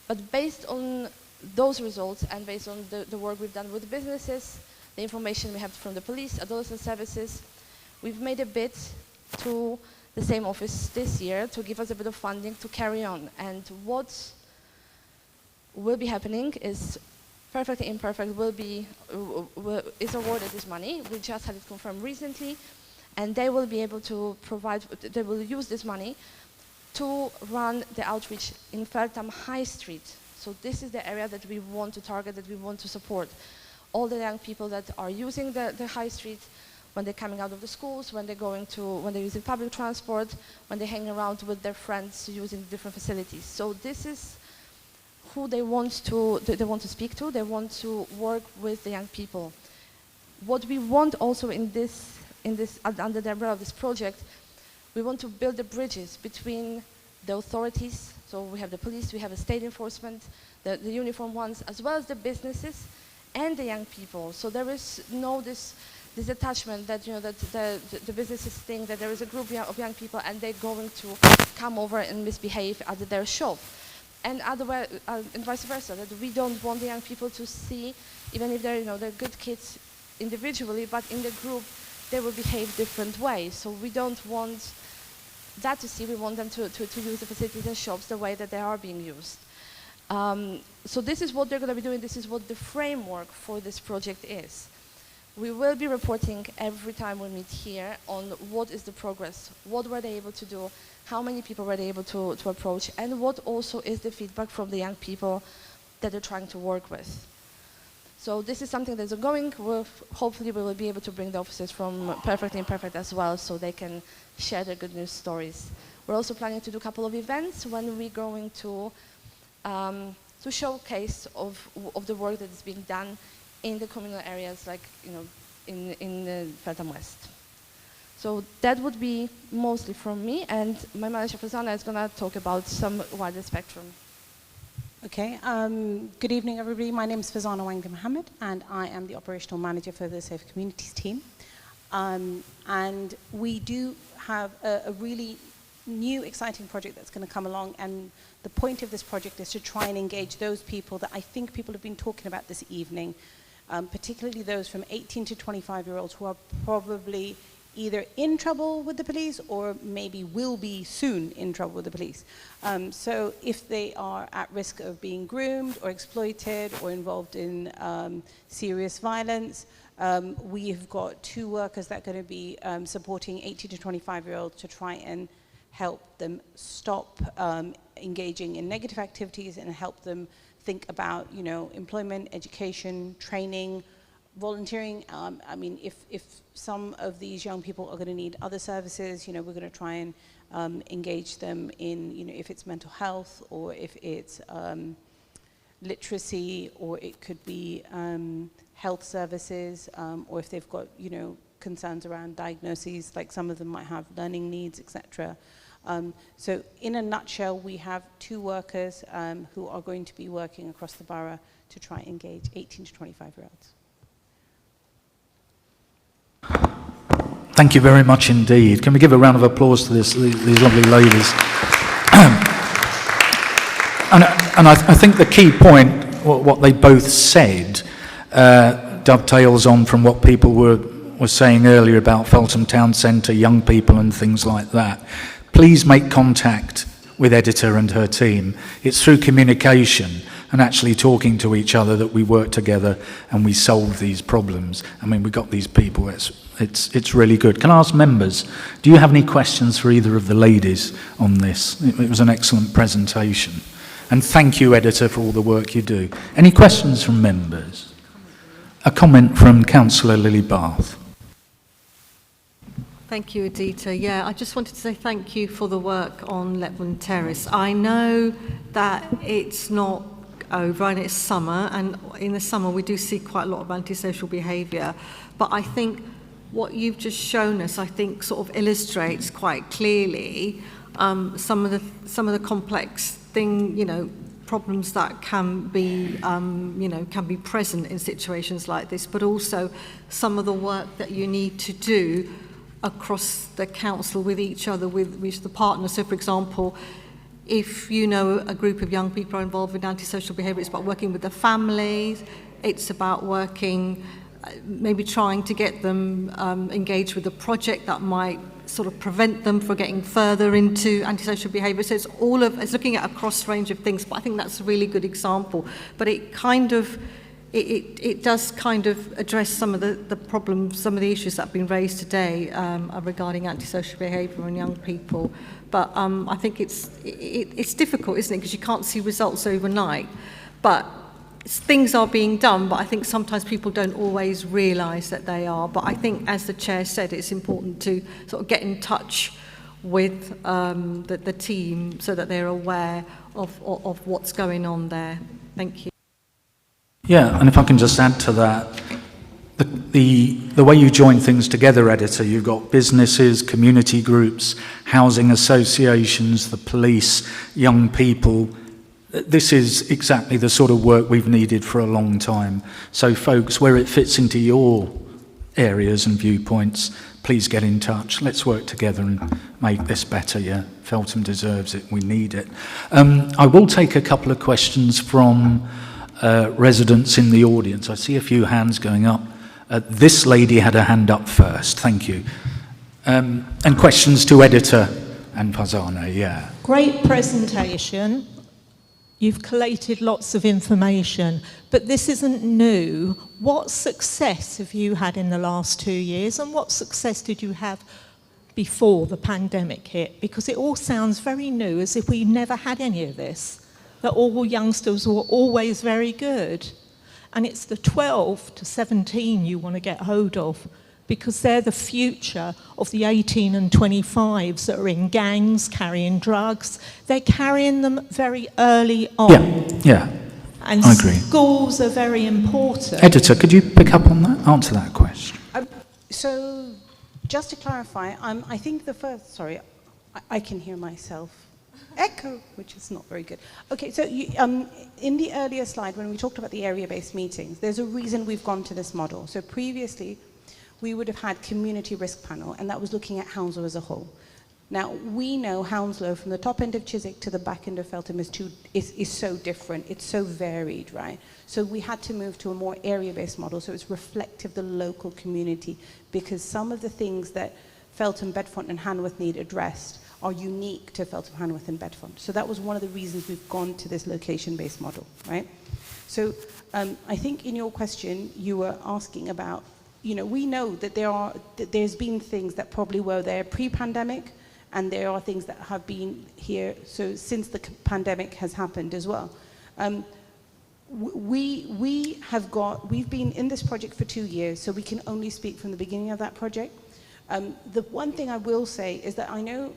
but based on those results and based on the work we've done with businesses, the information we have from the police, adolescent services, we've made a bid to the same office this year to give us a bit of funding to carry on. And what will be happening is Perfectly Imperfect is awarded this money. We just had it confirmed recently, and they will be able to they will use this money to run the outreach in Feltham High Street. So this is the area that we want to target, that we want to support. All the young people that are using the high street when they're coming out of the schools, when they're using public transport, when they hang around with their friends using different facilities. So this is who they want to speak to. They want to work with the young people. What we want also under the umbrella of this project, we want to build the bridges between the authorities. So we have the police, we have the state enforcement, the uniformed ones, as well as the businesses and the young people. So there is this attachment that the businesses think that there is a group of young people and they're going to come over and misbehave at their shop. And vice versa, that we don't want the young people to see, even if they're good kids individually, but in the group they will behave different ways. So we don't want that to see. We want them to use the facilities and shops the way that they are being used. So this is what they're going to be doing. This is what the framework for this project is. We will be reporting every time we meet here on what is the progress, what were they able to do, how many people were they able to approach, and what also is the feedback from the young people that they're trying to work with. So this is something that's ongoing. Hopefully we will be able to bring the officers from Perfectly Imperfect as well so they can share their good news stories. We're also planning to do a couple of events when we're going to showcase of the work that is being done in the communal areas, like in Feltham West. So that would be mostly from me, and my manager Fazana is going to talk about some wider spectrum. Okay, good evening everybody. My name is Fazana Wangdi Mohammed and I am the operational manager for the Safe Communities team. And we do have a really new exciting project that's going to come along, and the point of this project is to try and engage those people that I think people have been talking about this evening, particularly those from 18 to 25-year-olds who are probably either in trouble with the police or maybe will be soon in trouble with the police. So if they are at risk of being groomed or exploited or involved in serious violence, we've got 2 workers that are going to be supporting 18 to 25-year-olds to try and help them stop engaging in negative activities and help them think about, employment, education, training, volunteering. I mean, if some of these young people are going to need other services, we're going to try and engage them in, if it's mental health or if it's literacy, or it could be health services, or if they've got, concerns around diagnoses, like some of them might have learning needs, etc. So in a nutshell, we have 2 workers who are going to be working across the borough to try and engage 18 to 25-year-olds. Thank you very much indeed. Can we give a round of applause to these lovely ladies? And I think the key point, what they both said, dovetails on from what people were saying earlier about Feltham Town Centre, young people and things like that. Please make contact with Editor and her team. It's through communication and actually talking to each other that we work together and we solve these problems. I mean, we've got these people, it's really good. Can I ask members, do you have any questions for either of the ladies on this? It was an excellent presentation. And thank you, Editor, for all the work you do. Any questions from members? A comment from Councillor Lily Bath. Thank you, Adita. Yeah, I just wanted to say thank you for the work on Letwin Terrace. I know that it's not over and it's summer, and in the summer we do see quite a lot of antisocial behaviour, but I think what you've just shown us, I think, sort of illustrates quite clearly some of the complex problems that can be, can be present in situations like this, but also some of the work that you need to do across the council with each other, with the partners. So, for example, if you know a group of young people are involved with antisocial behaviour, it's about working with the families, it's about working, maybe trying to get them engaged with a project that might sort of prevent them from getting further into antisocial behaviour. So it's looking at a cross range of things, but I think that's a really good example. But it kind of, it does kind of address some of the problems, some of the issues that have been raised today regarding antisocial behaviour in young people. But I think it's difficult, isn't it? Because you can't see results overnight. But things are being done, but I think sometimes people don't always realise that they are. But I think, as the Chair said, it's important to sort of get in touch with the team so that they're aware of what's going on there. Thank you. Yeah, and if I can just add to that, the way you join things together, Editor, you've got businesses, community groups, housing associations, the police, young people. This is exactly the sort of work we've needed for a long time. So folks, where it fits into your areas and viewpoints, please get in touch. Let's work together and make this better. Yeah, Feltham deserves it. We need it. I will take a couple of questions from residents in the audience. I see a few hands going up. This lady had a hand up first. Thank you. And questions to Editor and Farzana, yeah. Great presentation. You've collated lots of information, but this isn't new. What success have you had in the last 2 years, and what success did you have before the pandemic hit? Because it all sounds very new, as if we never had any of this, that all youngsters were always very good. And it's the 12 to 17 you want to get hold of, because they're the future of the 18 and 25s that are in gangs, carrying drugs. They're carrying them very early on. Yeah, And I agree. schools are very important. Editor, could you pick up on that? Answer that question. So, just to clarify, I think the first, sorry, I can hear myself echo, which is not very good. Okay, so in the earlier slide, when we talked about the area-based meetings, there's a reason we've gone to this model. So previously, we would have had community risk panel, and that was looking at Hounslow as a whole. Now, we know Hounslow, from the top end of Chiswick to the back end of Feltham, is so different. It's so varied, right? So we had to move to a more area-based model, so it's reflective of the local community, because some of the things that Feltham, Bedfont, and Hanworth need addressed are unique to Feltham, Hanworth, and Bedfont. So that was one of the reasons we've gone to this location-based model, right? So I think in your question, you were asking about, we know that there's been things that probably were there pre-pandemic, and there are things that have been here since the pandemic has happened as well. We've been in this project for 2 years, so we can only speak from the beginning of that project. The one thing I will say is that I know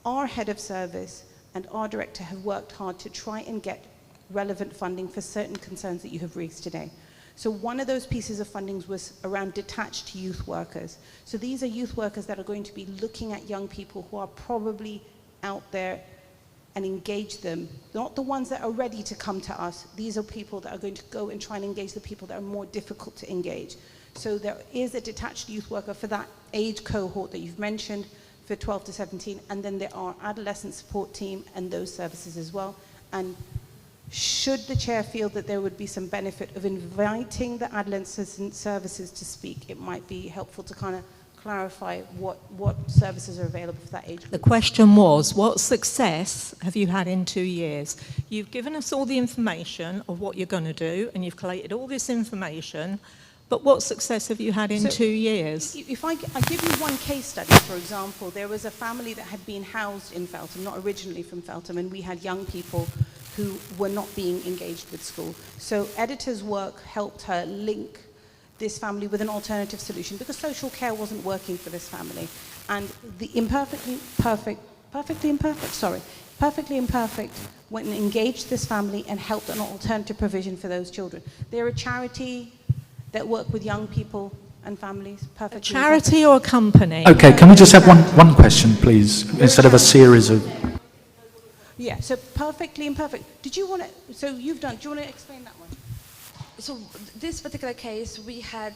our head of service and our director have worked hard to try and get relevant funding for certain concerns that you have raised today. So one of those pieces of funding was around detached youth workers. So these are youth workers that are going to be looking at young people who are probably out there and engage them. Not the ones that are ready to come to us. These are people that are going to go and try and engage the people that are more difficult to engage. So there is a detached youth worker for that age cohort that you've mentioned, for 12 to 17, and then there are adolescent support team and those services as well. And should the chair feel that there would be some benefit of inviting the adolescent services to speak, it might be helpful to kind of clarify what services are available for that age group. The question was, what success have you had in 2 years? You've given us all the information of what you're going to do, and you've collated all this information, but what success have you had in 2 years? If I give you one case study, for example, there was a family that had been housed in Feltham, not originally from Feltham, and we had young people who were not being engaged with school. So Editor's work helped her link this family with an alternative solution, because social care wasn't working for this family. And the perfectly imperfect went and engaged this family and helped an alternative provision for those children. They're a charity that work with young people and families. Perfectly. Charity or a company? Okay, can we just have one question, please, instead of a series of... Yeah, so perfectly imperfect. Did you want to, so you've done, do you want to explain that one? So this particular case, we had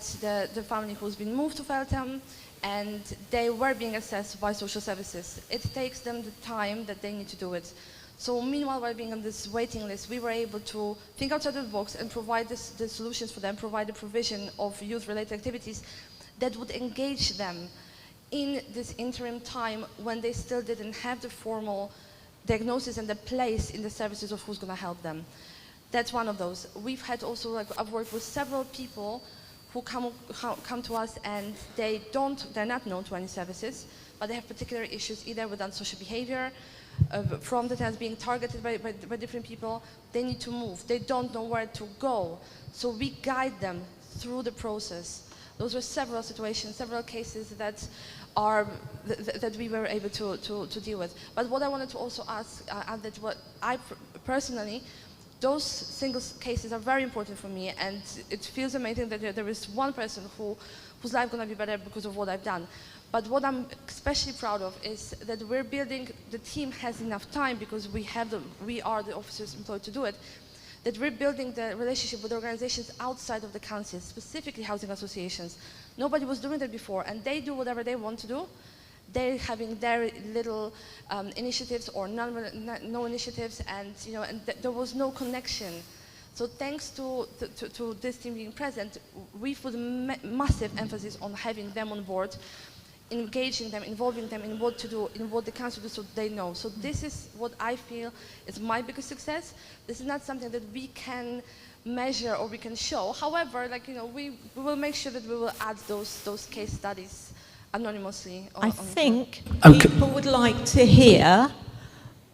the family who's been moved to Feltham, and they were being assessed by social services. It takes them the time that they need to do it. So meanwhile, while being on this waiting list, we were able to think outside the box and provide the solutions for them, provide the provision of youth-related activities that would engage them in this interim time when they still didn't have the formal diagnosis and the place in the services of who's going to help them. That's one of those. We've had also, like, I've worked with several people who come to us and they're not known to any services, but they have particular issues either with antisocial behavior, from the tenants being targeted by different people. They need to move. They don't know where to go. So we guide them through the process. Those were several situations, several cases that we were able to deal with. But what I wanted to also add that what I personally, those single cases are very important for me, and it feels amazing that there is one person whose life is going to be better because of what I've done. But what I'm especially proud of is that we're building, the team has enough time because we are the officers employed to do it, that we're building the relationship with organizations outside of the council, specifically housing associations. Nobody was doing that before, and they do whatever they want to do. They're having their little initiatives or no initiatives, and there was no connection. So thanks to this team being present, we put massive emphasis on having them on board, engaging them, involving them in what to do, in what the council does, so they know. So this is what I feel is my biggest success. This is not something that we can measure or we can show. However, we will make sure that we will add those case studies anonymously. I think people would like to hear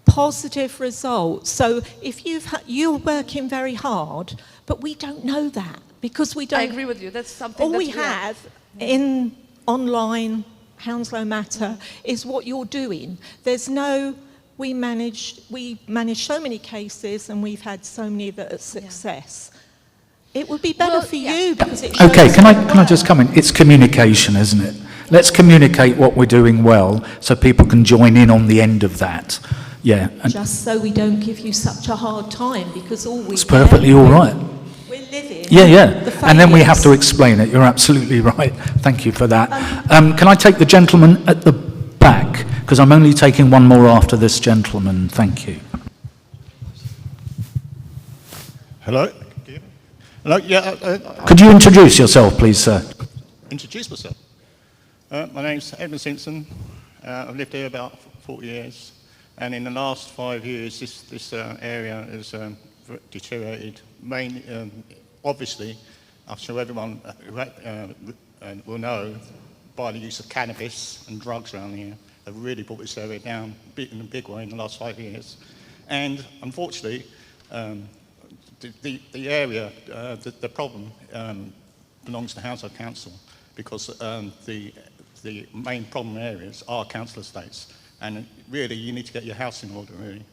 positive results. So if you're working very hard, but we don't know that because we don't. I agree with you. That's something. All we have in online Hounslow Matter is what you're doing. There's no. We manage so many cases, and we've had so many that are success. It would be better for you because it shows. Okay, can I just come in? It's communication, isn't it? Let's communicate what we're doing well so people can join in on the end of that. Yeah. Just so we don't give you such a hard time because all we. It's perfectly all right. We're living. Yeah. And then we have to explain it. You're absolutely right. Thank you for that. Can I take the gentleman at the back? Because I'm only taking one more after this gentleman. Thank you. Hello? Hello? Yeah. Could you introduce yourself, please, sir? Introduce myself. My name's Edmund Simpson. I've lived here about 40 years. And in the last 5 years, this area has deteriorated. Mainly, obviously, I'm sure everyone will know, by the use of cannabis and drugs around here have really brought this area down in a big way in the last 5 years. And unfortunately, the area, the problem belongs to Hounslow Council because the main problem areas are council estates. And really, you need to get your house in order, really,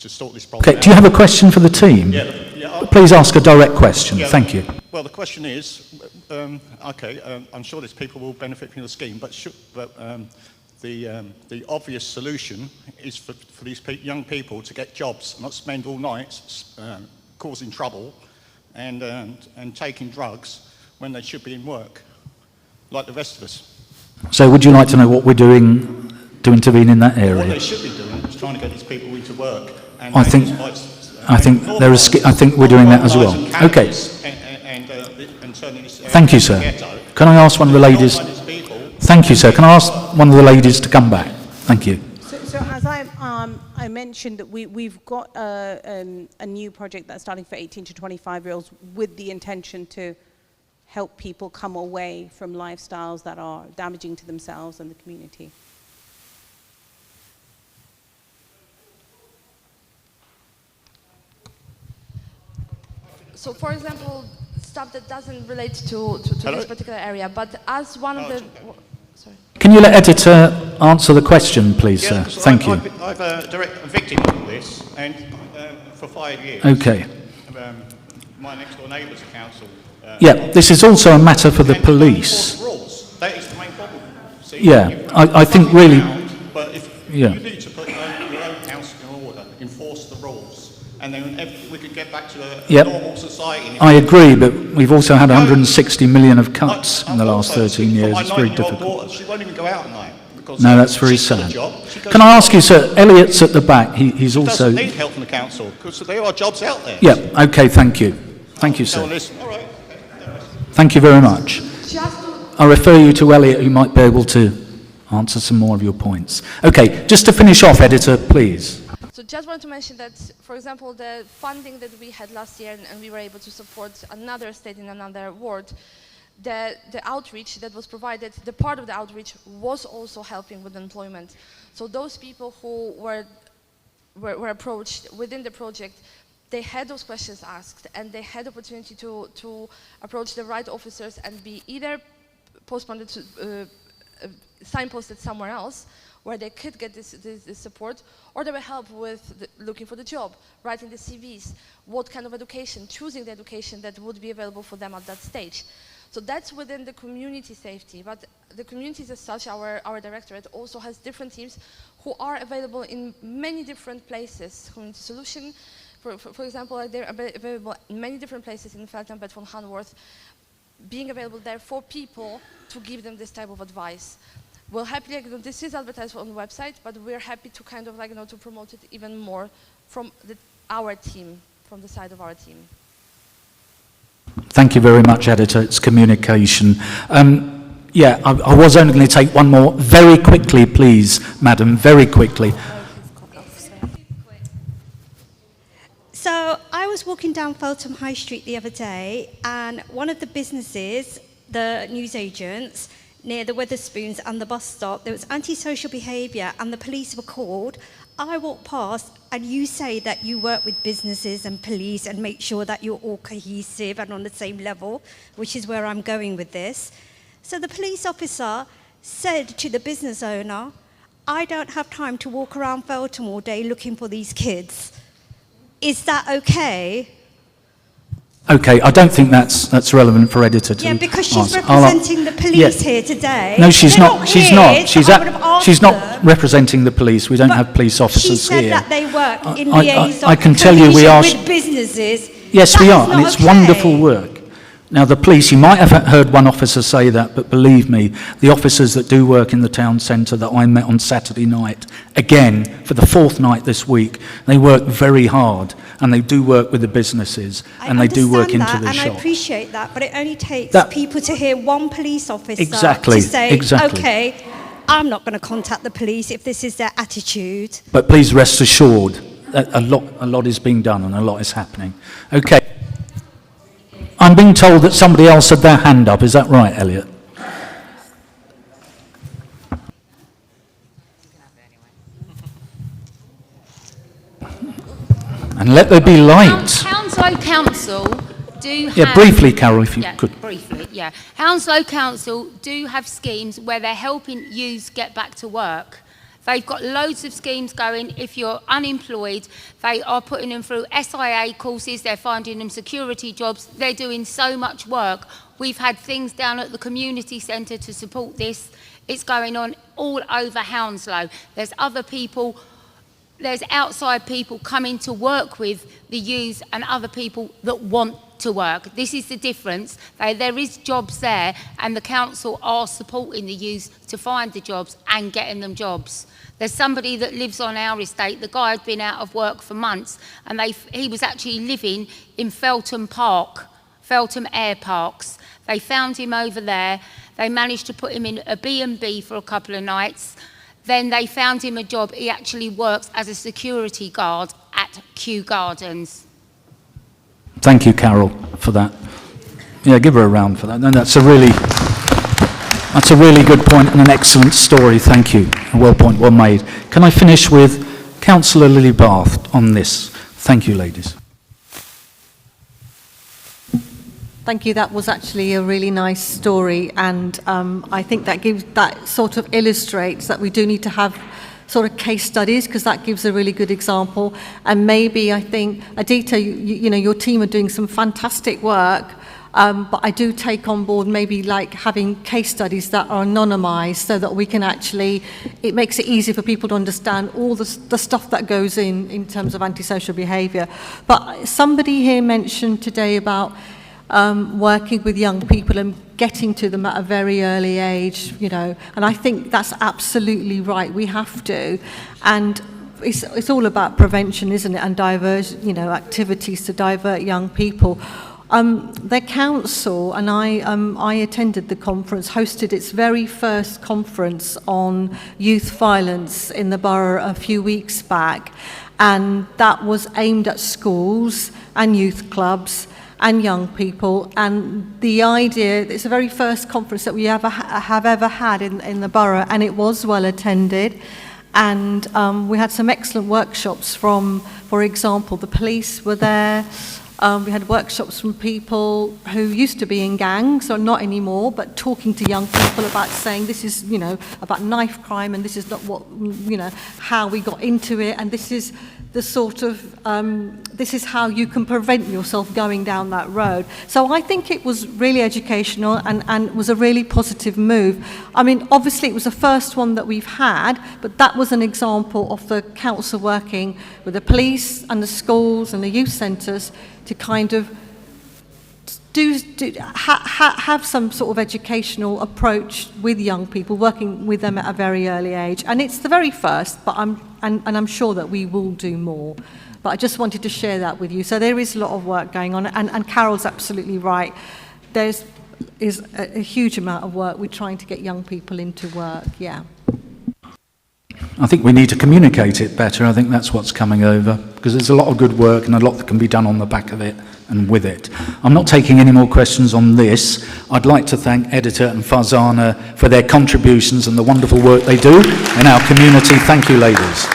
to sort this problem out. Okay, do you have a question for the team? Yeah. Please ask a direct question. Yeah. Thank you. Well, the question is, I'm sure these people will benefit from the scheme, but the obvious solution is for these young people to get jobs, not spend all night causing trouble and taking drugs when they should be in work, like the rest of us. So would you like to know what we're doing to intervene in that area? What they should be doing is trying to get these people into work. And I think we're doing that as well. Okay. Thank you, sir. Can I ask one of the ladies? Thank you, sir. Can I ask one of the ladies to come back? Thank you. So as I mentioned that we've got a new project that's starting for 18 to 25-year-olds with the intention to help people come away from lifestyles that are damaging to themselves and the community. So, for example, stuff that doesn't relate to this particular area, but as one of the... Sorry. Can you let editor answer the question, please, sir? Thank you. I've direct evicted all this, and for 5 years. Okay. My next door neighbour's council. Yeah, this is also a matter for the police. So Yeah, I think really... But if Yeah. you need to put your own house in order, enforce the rules, and then we could get back to a Yep. normal society. I agree, but we've also had 160 million of cuts in the last 13 years. It's very difficult. Daughter, she won't even go out at night. Because, No, that's very she's got a sad. job. She goes Can I to ask you, sir, Elliot's at the back. He's She also... doesn't need help from the council, because there are jobs out there. Yeah, okay, thank you. Thank you, So sir. listen, all right. Thank you very much. I refer you to Elliot, who might be able to answer some more of your points. Okay, just to finish off, editor, please. So just want to mention that, for example, the funding that we had last year and we were able to support another estate in another ward, the outreach that was provided, the part of the outreach was also helping with employment. So those people who were approached within the project, they had those questions asked and they had opportunity to approach the right officers and be either postponed to signposted somewhere else where they could get this support, or they were helped with looking for the job, writing the CVs, what kind of education, choosing the education that would be available for them at that stage. So that's within the community safety, but the communities as such, our directorate also has different teams who are available in many different places. Community Solution, for example, they're available in many different places in Feltham, Bedfont, Hanworth, being available there for people to give them this type of advice. We'll happily, this is advertised on the website, but we're happy to kind of to promote it even more from our team, from the side of our team. Thank you very much, editor. It's communication. Yeah, I was only going to take one more. Very quickly, please, madam, very quickly. So I was walking down Feltham High Street the other day, and one of the businesses, the newsagents, near the Wetherspoons and the bus stop, there was antisocial behaviour and the police were called. I walked past and you say that you work with businesses and police and make sure that you're all cohesive and on the same level, which is where I'm going with this. So the police officer said to the business owner, I don't have time to walk around Feltham all day looking for these kids. Is that okay? Okay, I don't think that's relevant for editor to Yeah, because she's ask. representing the police here today. No, she's They're not. She's here, not. so I would have asked She's them. not representing the police. We don't have police officers She said here. that they work in I liaison can tell you we are. with businesses. Yes, That we is are, and not it's okay. wonderful work. Now, the police, you might have heard one officer say that, but believe me, the officers that do work in the town centre that I met on Saturday night, again, for the fourth night this week, they work very hard, and they do work with the businesses, and they do work into the and shop. I appreciate that, but it only takes That- people to hear one police officer Exactly, to say, exactly. okay, I'm not going to contact the police if this is their attitude. But please rest assured that a lot is being done and a lot is happening. Okay. I'm being told that somebody else had their hand up. Is that right, Elliot? And let there be light. Hounslow Council do have... Yeah, briefly, Carol, if you could. Briefly, yeah. Hounslow Council do have schemes where they're helping youths get back to work. They've got loads of schemes going. If you're unemployed, they are putting them through SIA courses. They're finding them security jobs. They're doing so much work. We've had things down at the community centre to support this. It's going on all over Hounslow. There's other people, there's outside people coming to work with the youth and other people that want to work. This is the difference. There is jobs there, and the council are supporting the youth to find the jobs and getting them jobs. There's somebody that lives on our estate. The guy had been out of work for months, and he was actually living in Feltham Park, Feltham Air Parks. They found him over there. They managed to put him in a B&B for a couple of nights. Then they found him a job. He actually works as a security guard at Kew Gardens. Thank you, Carol, for that. Yeah, give her a round for that. No, that's a really good point and an excellent story. Thank you. Well made. Can I finish with Councillor Lily Bath on this? Thank you, ladies. Thank you. That was actually a really nice story, and I think that sort of illustrates that we do need to have sort of case studies, because that gives a really good example. And maybe I think, Adita, you know, your team are doing some fantastic work But I do take on board maybe like having case studies that are anonymised so that we can actually, it makes it easier for people to understand all the stuff that goes in terms of antisocial behaviour. But somebody here mentioned today about working with young people and getting to them at a very early age, you know, and I think that's absolutely right. We have to, and it's all about prevention, isn't it, and activities to divert young people. The council, and I attended the conference, hosted its very first conference on youth violence in the borough a few weeks back, and that was aimed at schools and youth clubs and young people, and the idea, it's the very first conference that we have ever had in the borough, and it was well attended, and we had some excellent workshops from, for example, the police were there. We had workshops from people who used to be in gangs, or not anymore, but talking to young people about saying this is, you know, about knife crime, and this is not what, you know, how we got into it, and this is the sort of, this is how you can prevent yourself going down that road. So I think it was really educational and was a really positive move. I mean, obviously it was the first one that we've had, but that was an example of the council working with the police and the schools and the youth centres to kind of have some sort of educational approach with young people, working with them at a very early age. And it's the very first, but I'm sure that we will do more. But I just wanted to share that with you. So there is a lot of work going on, and Carol's absolutely right. There's a huge amount of work. We're trying to get young people into work, yeah. I think we need to communicate it better. I think that's what's coming over, because there's a lot of good work and a lot that can be done on the back of it and with it. I'm not taking any more questions on this. I'd like to thank Editor and Farzana for their contributions and the wonderful work they do in our community. Thank you, ladies.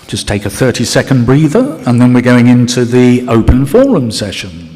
Just take a 30-second breather, and then we're going into the open forum session.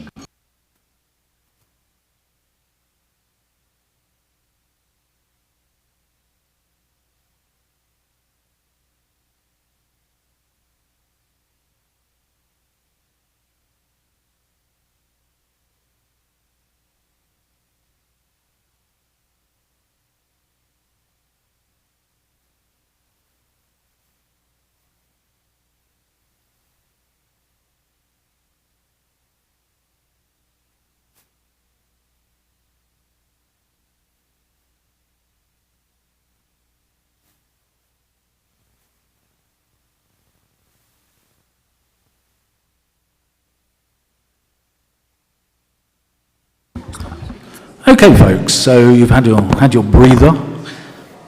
Okay, folks, so you've had your breather.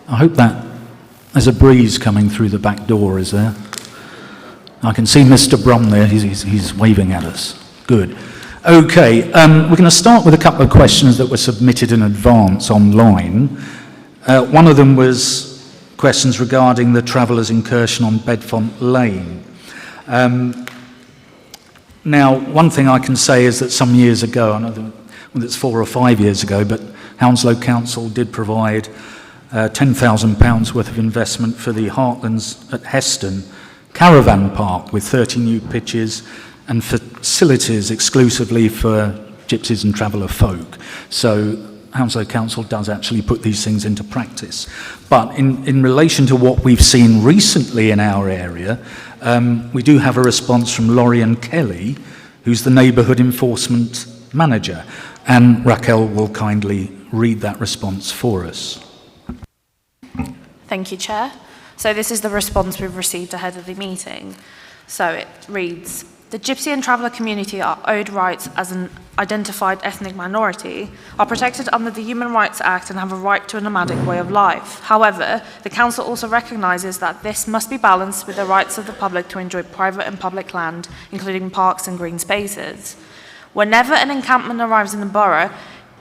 I hope that there's a breeze coming through the back door, is there? I can see Mr. Brum there, he's waving at us. Good. Okay, we're going to start with a couple of questions that were submitted in advance online. One of them was questions regarding the travellers' incursion on Bedfont Lane. Now, one thing I can say is that some years ago, I know that it's 4 or 5 years ago, but Hounslow Council did provide £10,000 worth of investment for the Heartlands at Heston caravan park with 30 new pitches and facilities exclusively for gypsies and traveller folk. So Hounslow Council does actually put these things into practice. But in relation to what we've seen recently in our area, we do have a response from Lorian Kelly, who's the Neighbourhood Enforcement Manager. And Raquel will kindly read that response for us. Thank you, Chair. So this is the response we've received ahead of the meeting. So it reads, the Gypsy and Traveller community are owed rights as an identified ethnic minority, are protected under the Human Rights Act and have a right to a nomadic way of life. However, the Council also recognises that this must be balanced with the rights of the public to enjoy private and public land, including parks and green spaces. Whenever an encampment arrives in the borough,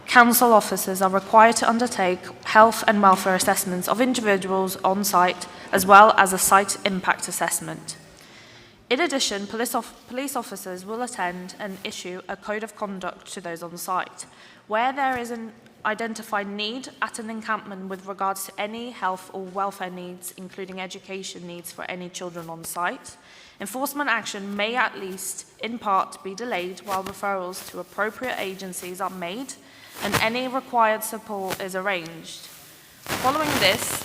council officers are required to undertake health and welfare assessments of individuals on site, as well as a site impact assessment. In addition, police officers will attend and issue a code of conduct to those on site. Where there is an identified need at an encampment with regards to any health or welfare needs, including education needs for any children on site, Enforcement action may at least, in part, be delayed while referrals to appropriate agencies are made and any required support is arranged. Following this,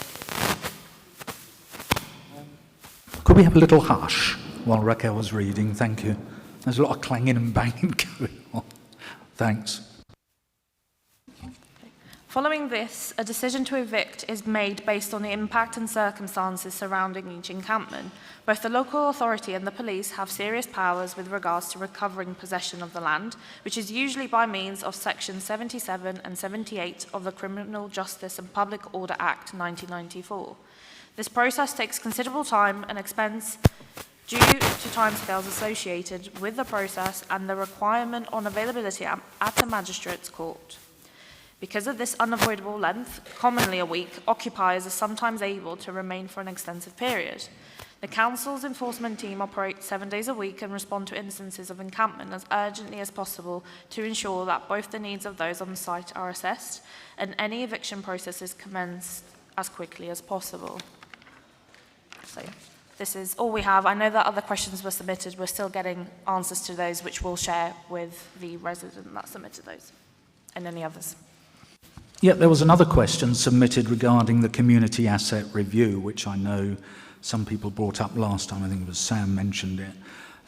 Could we have a little hush while Raquel was reading? Thank you. There's a lot of clanging and banging going on. Thanks. Following this, a decision to evict is made based on the impact and circumstances surrounding each encampment. Both the local authority and the police have serious powers with regards to recovering possession of the land, which is usually by means of Section 77 and 78 of the Criminal Justice and Public Order Act 1994. This process takes considerable time and expense due to timescales associated with the process and the requirement on availability at the magistrate's court. Because of this unavoidable length, commonly a week, occupiers are sometimes able to remain for an extensive period. The Council's enforcement team operates 7 days a week and respond to instances of encampment as urgently as possible to ensure that both the needs of those on site are assessed and any eviction process is commenced as quickly as possible. So this is all we have. I know that other questions were submitted. We're still getting answers to those, which we'll share with the resident that submitted those and any others. Yeah, there was another question submitted regarding the community asset review, which I know some people brought up last time. I think it was Sam mentioned it.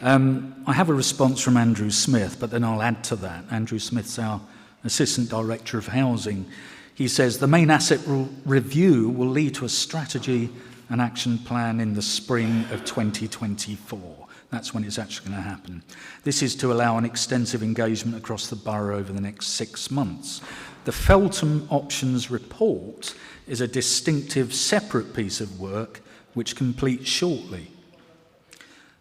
I have a response from Andrew Smith, but then I'll add to that. Andrew Smith's our Assistant Director of Housing. He says the main asset review will lead to a strategy and action plan in the spring of 2024. That's when it's actually going to happen. This is to allow an extensive engagement across the borough over the next 6 months. The Feltham Options Report is a distinctive separate piece of work which completes shortly.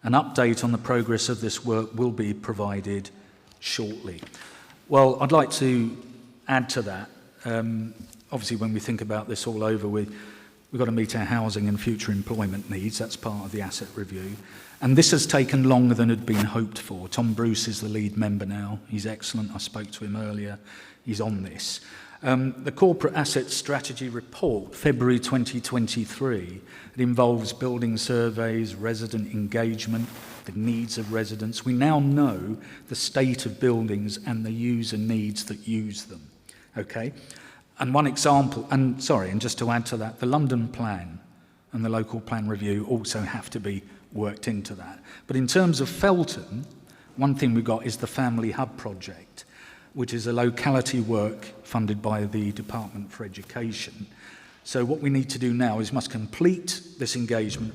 An update on the progress of this work will be provided shortly. Well, I'd like to add to that. Obviously, when we think about this all over, we've got to meet our housing and future employment needs. That's part of the asset review. And this has taken longer than had been hoped for. Tom Bruce is the lead member now. He's excellent. I spoke to him earlier. He's on this. The Corporate Asset Strategy Report, February 2023, it involves building surveys, resident engagement, the needs of residents. We now know the state of buildings and the user needs that use them. Okay? And one example, and just to add to that, the London plan and the local plan review also have to be worked into that. But in terms of Feltham, one thing we've got is the Family Hub project, which is a locality work funded by the Department for Education. So what we need to do now is must complete this engagement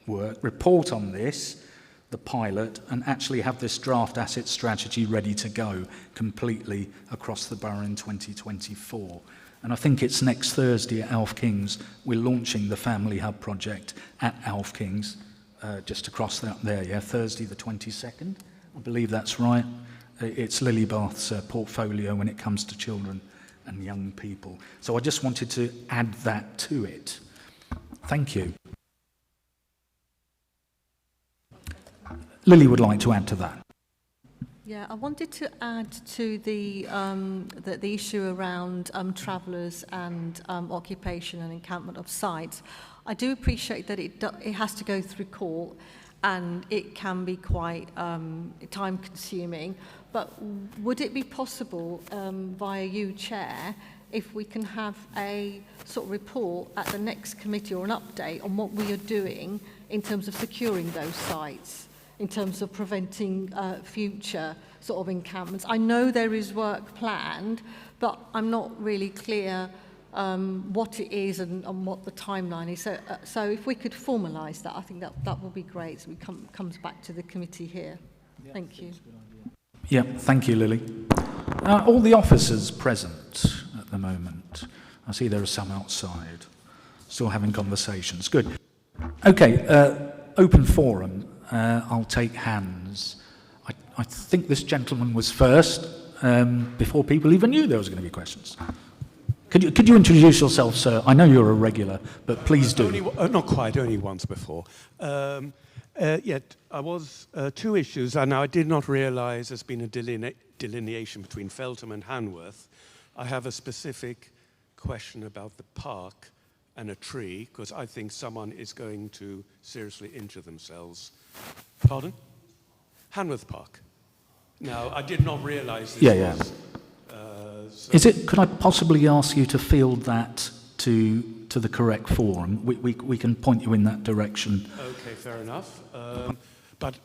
work, report on this, the pilot, and actually have this draft asset strategy ready to go completely across the borough in 2024. And I think it's next Thursday at Alf King's, we're launching the Family Hub project at Alf King's, just across there, yeah, Thursday the 22nd. I believe that's right. It's Lily Bath's portfolio when it comes to children and young people. So I just wanted to add that to it. Thank you. Lily would like to add to that. Yeah, I wanted to add to the issue around travellers and occupation and encampment of sites. I do appreciate that it has to go through court and it can be quite time-consuming. But would it be possible via you, Chair, if we can have a sort of report at the next committee or an update on what we are doing in terms of securing those sites, in terms of preventing future sort of encampments? I know there is work planned, but I'm not really clear what it is and what the timeline is. So if we could formalise that, I think that would be great. So it comes back to the committee here. Yeah, thank you. Yeah, thank you, Lily. All the officers present at the moment. I see there are some outside, still having conversations. Good. Okay, open forum. I'll take hands. I think this gentleman was first, before people even knew there was going to be questions. Could you introduce yourself, sir? I know you're a regular, but please do. Not quite, only once before. Yet I was two issues, and I did not realise there's been a delineation between Feltham and Hanworth. I have a specific question about the park and a tree, because I think someone is going to seriously injure themselves Pardon? Hanworth Park. Now, I did not realise this Yeah. was... Could I possibly ask you to field that to the correct forum? We can point you in that direction. Okay, fair enough. But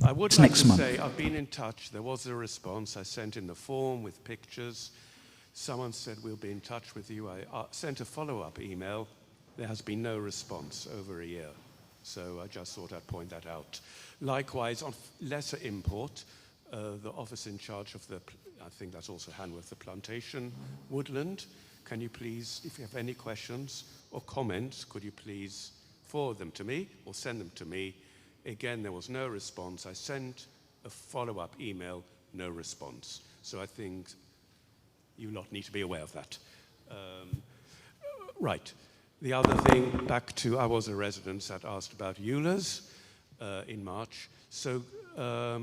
I would It's like next to month. say I've been in touch. There was a response. I sent in the form with pictures. Someone said we'll be in touch with you. I sent a follow-up email. There has been no response over a year. So I just thought I'd point that out. Likewise, on lesser import, the office in charge of I think that's also Hanworth, the plantation woodland. Can you please, if you have any questions or comments, could you please forward them to me or send them to me? Again, there was no response. I sent a follow-up email, no response. So I think you lot need to be aware of that. Right. The other thing, back to, I was a resident that asked about EULAs in March. So I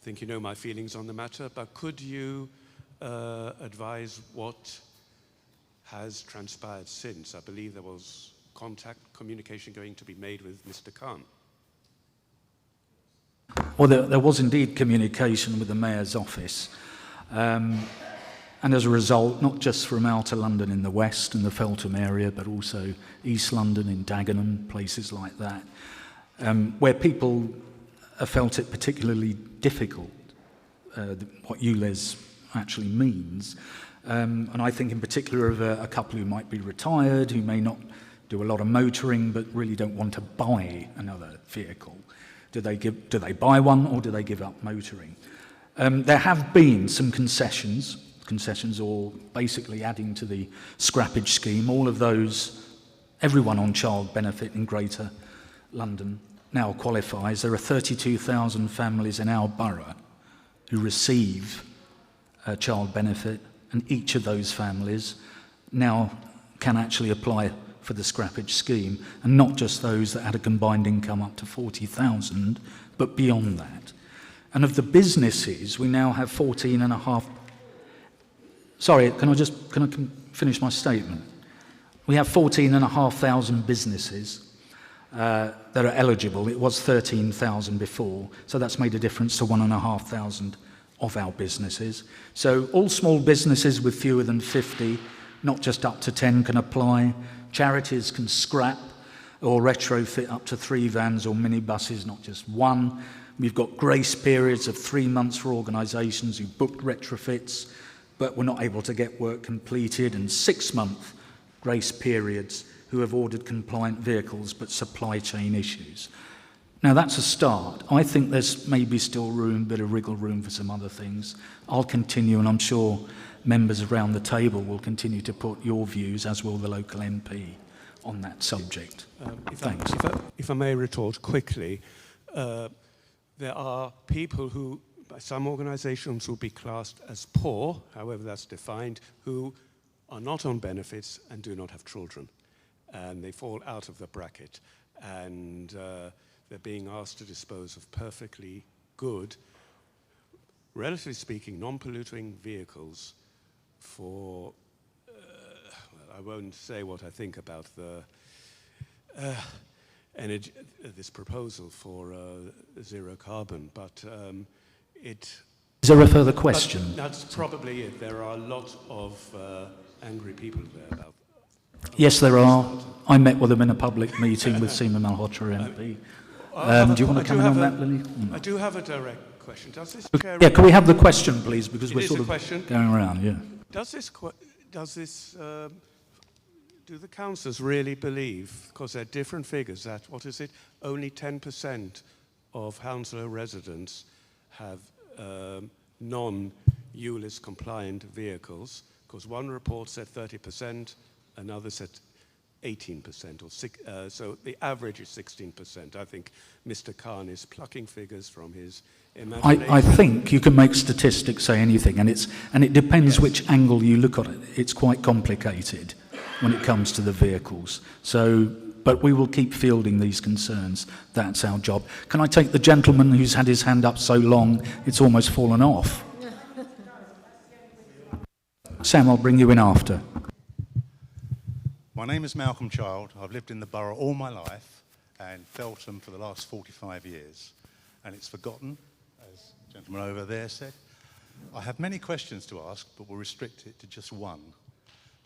think you know my feelings on the matter, but could you advise what has transpired since? I believe there was communication going to be made with Mr. Khan. Well, there was indeed communication with the Mayor's office. And as a result, not just from outer London in the west and the Feltham area, but also East London in Dagenham, places like that, where people have felt it particularly difficult, what ULEZ actually means. And I think in particular of a couple who might be retired, who may not do a lot of motoring, but really don't want to buy another vehicle. Do they buy one or do they give up motoring? There have been some concessions or basically adding to the scrappage scheme. All of those, everyone on child benefit in Greater London now qualifies. There are 32,000 families in our borough who receive child benefit, and each of those families now can actually apply for the scrappage scheme, and not just those that had a combined income up to 40,000, but beyond that. And of the businesses, we now have 14.5. Sorry, can I finish my statement? We have 14,500 businesses that are eligible. It was 13,000 before, so that's made a difference to 1,500 of our businesses. So all small businesses with fewer than 50, not just up to 10, can apply. Charities can scrap or retrofit up to 3 vans or minibuses, not just one. We've got grace periods of 3 months for organisations who booked retrofits but were not able to get work completed, and 6-month grace periods who have ordered compliant vehicles but supply chain issues. Now that's a start. I think there's maybe still room, bit of wriggle room for some other things. I'll continue, and I'm sure members around the table will continue to put your views, as will the local MP, on that subject. Thanks. If I may retort quickly, there are people who, by some organisations, will be classed as poor, however that's defined, who are not on benefits and do not have children. And they fall out of the bracket. And they're being asked to dispose of perfectly good, relatively speaking, non-polluting vehicles for, well, I won't say what I think about the energy, this proposal for zero carbon, but it... Is there a further question? That's probably it. There are a lot of angry people there about... Yes, there are. I met with them in a public meeting with Seema Malhotra MP. Do you want to come in on that, Lily? I do have a direct question. Does this Yeah, can we have the question, please, because we're is sort a of question. going around, yeah. Do the councillors really believe, because they're different figures, that, what is it, only 10% of Hounslow residents have non-ULIS compliant vehicles? Because one report said 30%, another said 18%, or so the average is 16%. I think Mr. Khan is plucking figures from his imagination. I think you can make statistics say anything, and it depends which angle you look at it. It's quite complicated when it comes to the vehicles. So, but we will keep fielding these concerns. That's our job. Can I take the gentleman who's had his hand up so long it's almost fallen off? Sam, I'll bring you in after. My name is Malcolm Child. I've lived in the borough all my life, and Feltham for the last 45 years. And it's forgotten, as the gentleman over there said. I have many questions to ask, but will restrict it to just one.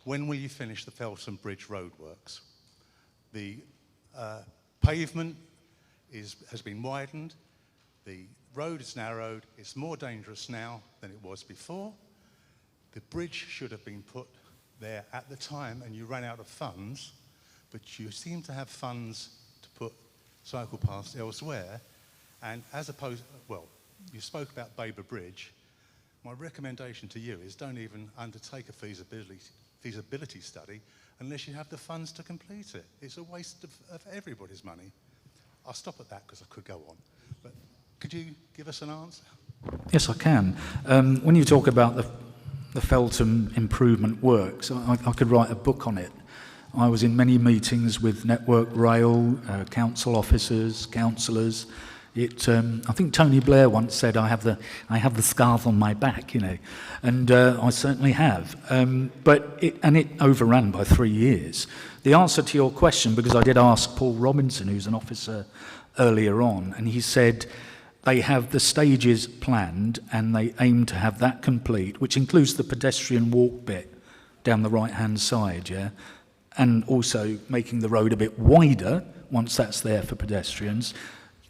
When will you finish the Feltham Bridge roadworks? The pavement has been widened, the road is narrowed, it's more dangerous now than it was before. The bridge should have been put there at the time and you ran out of funds, but you seem to have funds to put cycle paths elsewhere. And as opposed, well, you spoke about Baber Bridge. My recommendation to you is don't even undertake a feasibility study unless you have the funds to complete it. It's a waste of everybody's money. I'll stop at that because I could go on. But could you give us an answer? Yes, I can. When you talk about the Feltham improvement works, I could write a book on it. I was in many meetings with Network Rail, council officers, councillors. I think Tony Blair once said, I have the scars on my back, you know, and I certainly have. But it overran by 3 years. The answer to your question, because I did ask Paul Robinson, who's an officer earlier on, and he said they have the stages planned and they aim to have that complete, which includes the pedestrian walk bit down the right-hand side, yeah, and also making the road a bit wider once that's there for pedestrians.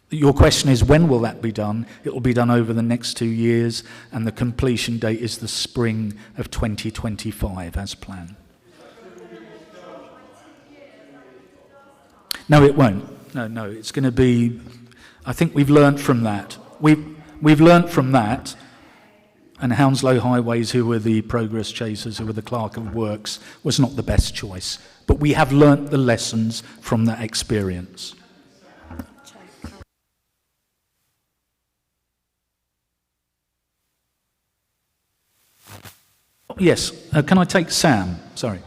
Your question is, when will that be done? It will be done over the next 2 years, and the completion date is the spring of 2025, as planned. No, it won't. No, it's going to be... I think we've learnt from that. We've learnt from that, and Hounslow Highways, who were the progress chasers, who were the clerk of works, was not the best choice. But we have learnt the lessons from that experience. Yes, can I take Sam? Sorry.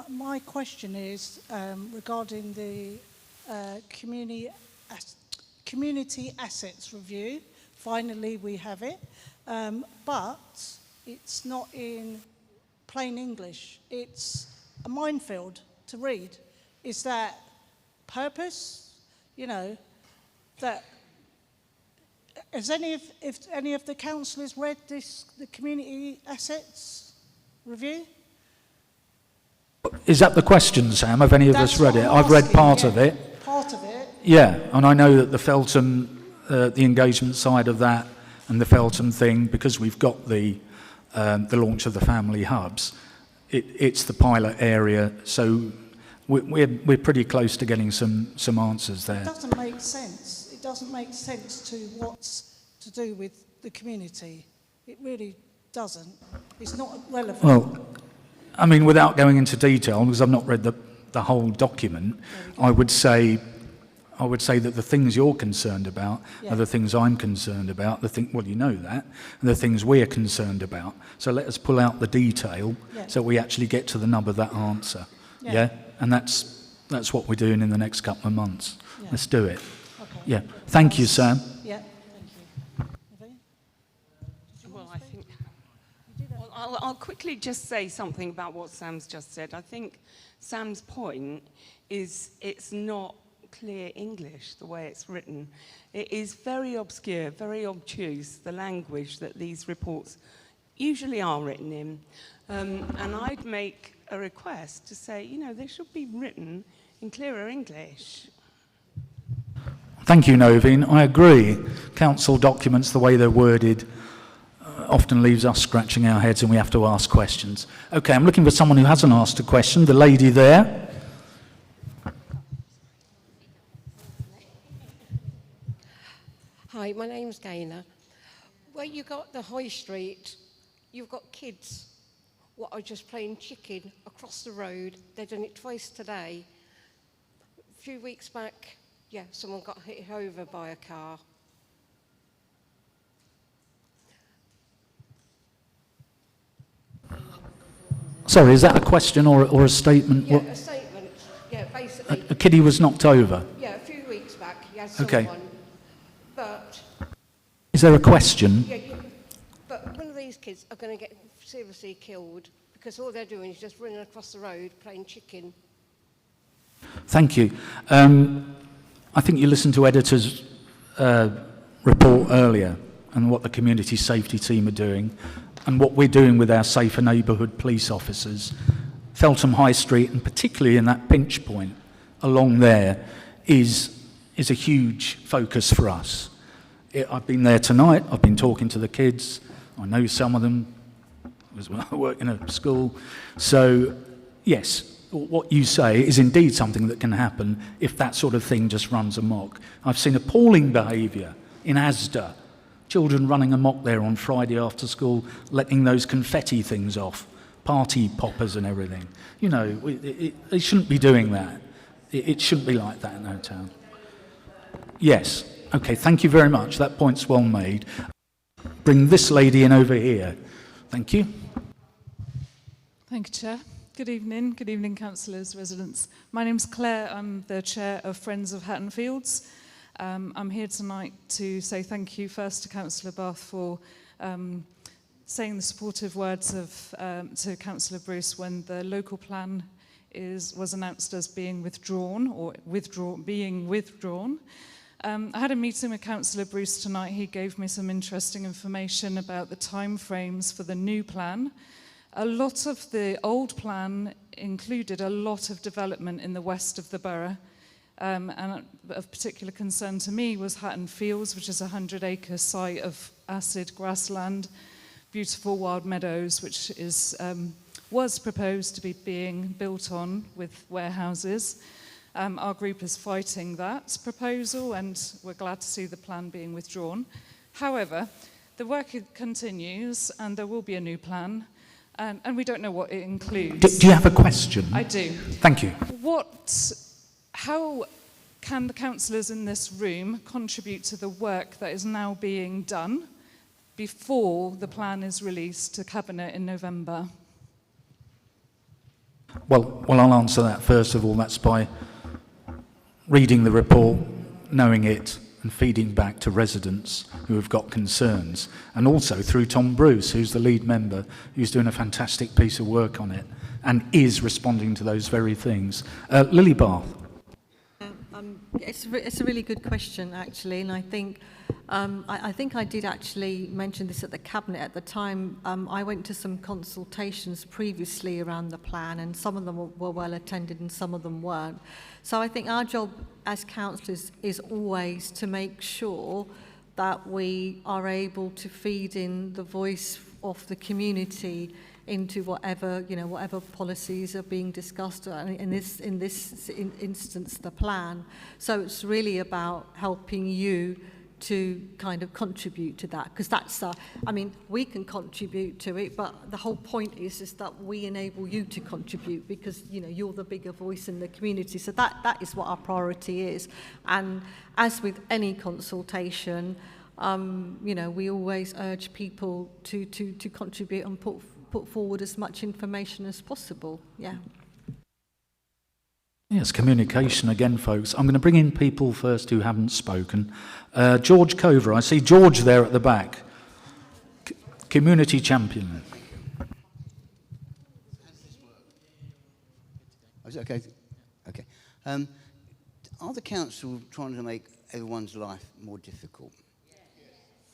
My question is regarding the community assets review. Finally, we have it, but it's not in plain English. It's a minefield to read. Is that purpose? You know, that has if any of the councillors read the community assets review? Is that the question, Sam? Have any of us read it? I've read part of it. Part of it. Yeah, and I know that the Feltham, the engagement side of that, and the Feltham thing, because we've got the launch of the family hubs, it's the pilot area, so we're pretty close to getting some answers there. It doesn't make sense. It doesn't make sense to what's to do with the community. It really doesn't. It's not relevant. Well, I mean, without going into detail, because I've not read the whole document, I would say that the things you're concerned about are the things I'm concerned about. Well, you know that, and the things we're concerned about. So let us pull out the detail so we actually get to the nub of that answer. Yeah? And that's what we're doing in the next couple of months. Yeah. Let's do it. Okay. Yeah. Thank you, Sam. Yeah. Thank you. Well, I think... Well, I'll quickly just say something about what Sam's just said. I think Sam's point is it's not clear English, the way it's written. It is very obscure, very obtuse, the language that these reports usually are written in. And I'd make a request to say, you know, they should be written in clearer English. Thank you, Novine. I agree. Council documents, the way they're worded, often leaves us scratching our heads and we have to ask questions. Okay, I'm looking for someone who hasn't asked a question. The lady there. Hi, my name's Gaynor. Where you got the high street, you've got kids what are just playing chicken across the road. They've done it twice today. A few weeks back, yeah, someone got hit over by a car. Sorry, is that a question or a statement? Yeah, a statement. Yeah, basically. A kiddie was knocked over? Yeah, a few weeks back, you had someone. Okay. But... Is there a question? Yeah, kids are going to get seriously killed because all they're doing is just running across the road playing chicken. Thank you. I think you listened to Editor's report earlier and what the community safety team are doing and what we're doing with our safer neighbourhood police officers. Feltham High Street, and particularly in that pinch point along there, is a huge focus for us. I've been there tonight, I've been talking to the kids, I know some of them, because I work in a school. So, yes, what you say is indeed something that can happen if that sort of thing just runs amok. I've seen appalling behaviour in Asda, children running amok there on Friday after school, letting those confetti things off, party poppers and everything. You know, they shouldn't be doing that. It shouldn't be like that in our town. Yes, okay, thank you very much. That point's well made. Bring this lady in over here. Thank you. Thank you, Chair. Good evening, councillors, residents. My name's Claire, I'm the Chair of Friends of Hatton Fields. I'm here tonight to say thank you first to Councillor Bath for saying the supportive words to Councillor Bruce when the local plan was announced as being withdrawn, or being withdrawn. I had a meeting with Councillor Bruce tonight. He gave me some interesting information about the timeframes for the new plan. A lot of the old plan included a lot of development in the west of the borough. And of particular concern to me was Hatton Fields, which is a 100-acre site of acid grassland, beautiful wild meadows, which was proposed to be being built on with warehouses. Our group is fighting that proposal, and we're glad to see the plan being withdrawn. However, the work continues, and there will be a new plan, and we don't know what it includes. Do you have a question? I do. Thank you. How can the councillors in this room contribute to the work that is now being done before the plan is released to Cabinet in November? Well, I'll answer that first of all. That's by reading the report, knowing it, and feeding back to residents who have got concerns, and also through Tom Bruce, who's the lead member, who's doing a fantastic piece of work on it and is responding to those very things. Lily Bath. It's a really good question, actually, and I think I did actually mention this at the Cabinet at the time. I went to some consultations previously around the plan, and some of them were well attended and some of them weren't. So I think our job as councillors is always to make sure that we are able to feed in the voice of the community into whatever policies are being discussed, in this instance the plan. So it's really about helping you to kind of contribute to that, because that's we can contribute to it, but the whole point is that we enable you to contribute, because you're the bigger voice in the community. So that is what our priority is. And as with any consultation, we always urge people to contribute and put forward as much information as possible. Yeah. Yes, communication again, folks. I'm going to bring in people first who haven't spoken. George Cover, I see George there at the back. Community champion. Okay. Are the council trying to make everyone's life more difficult?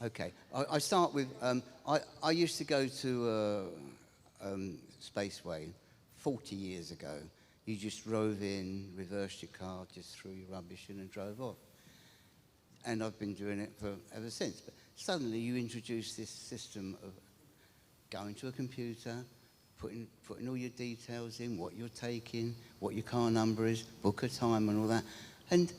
Okay. I start with, I used to go to Spaceway 40 years ago. You just drove in, reversed your car, just threw your rubbish in and drove off. And I've been doing it ever since. But suddenly you introduce this system of going to a computer, putting all your details in, what you're taking, what your car number is, book a time and all that. And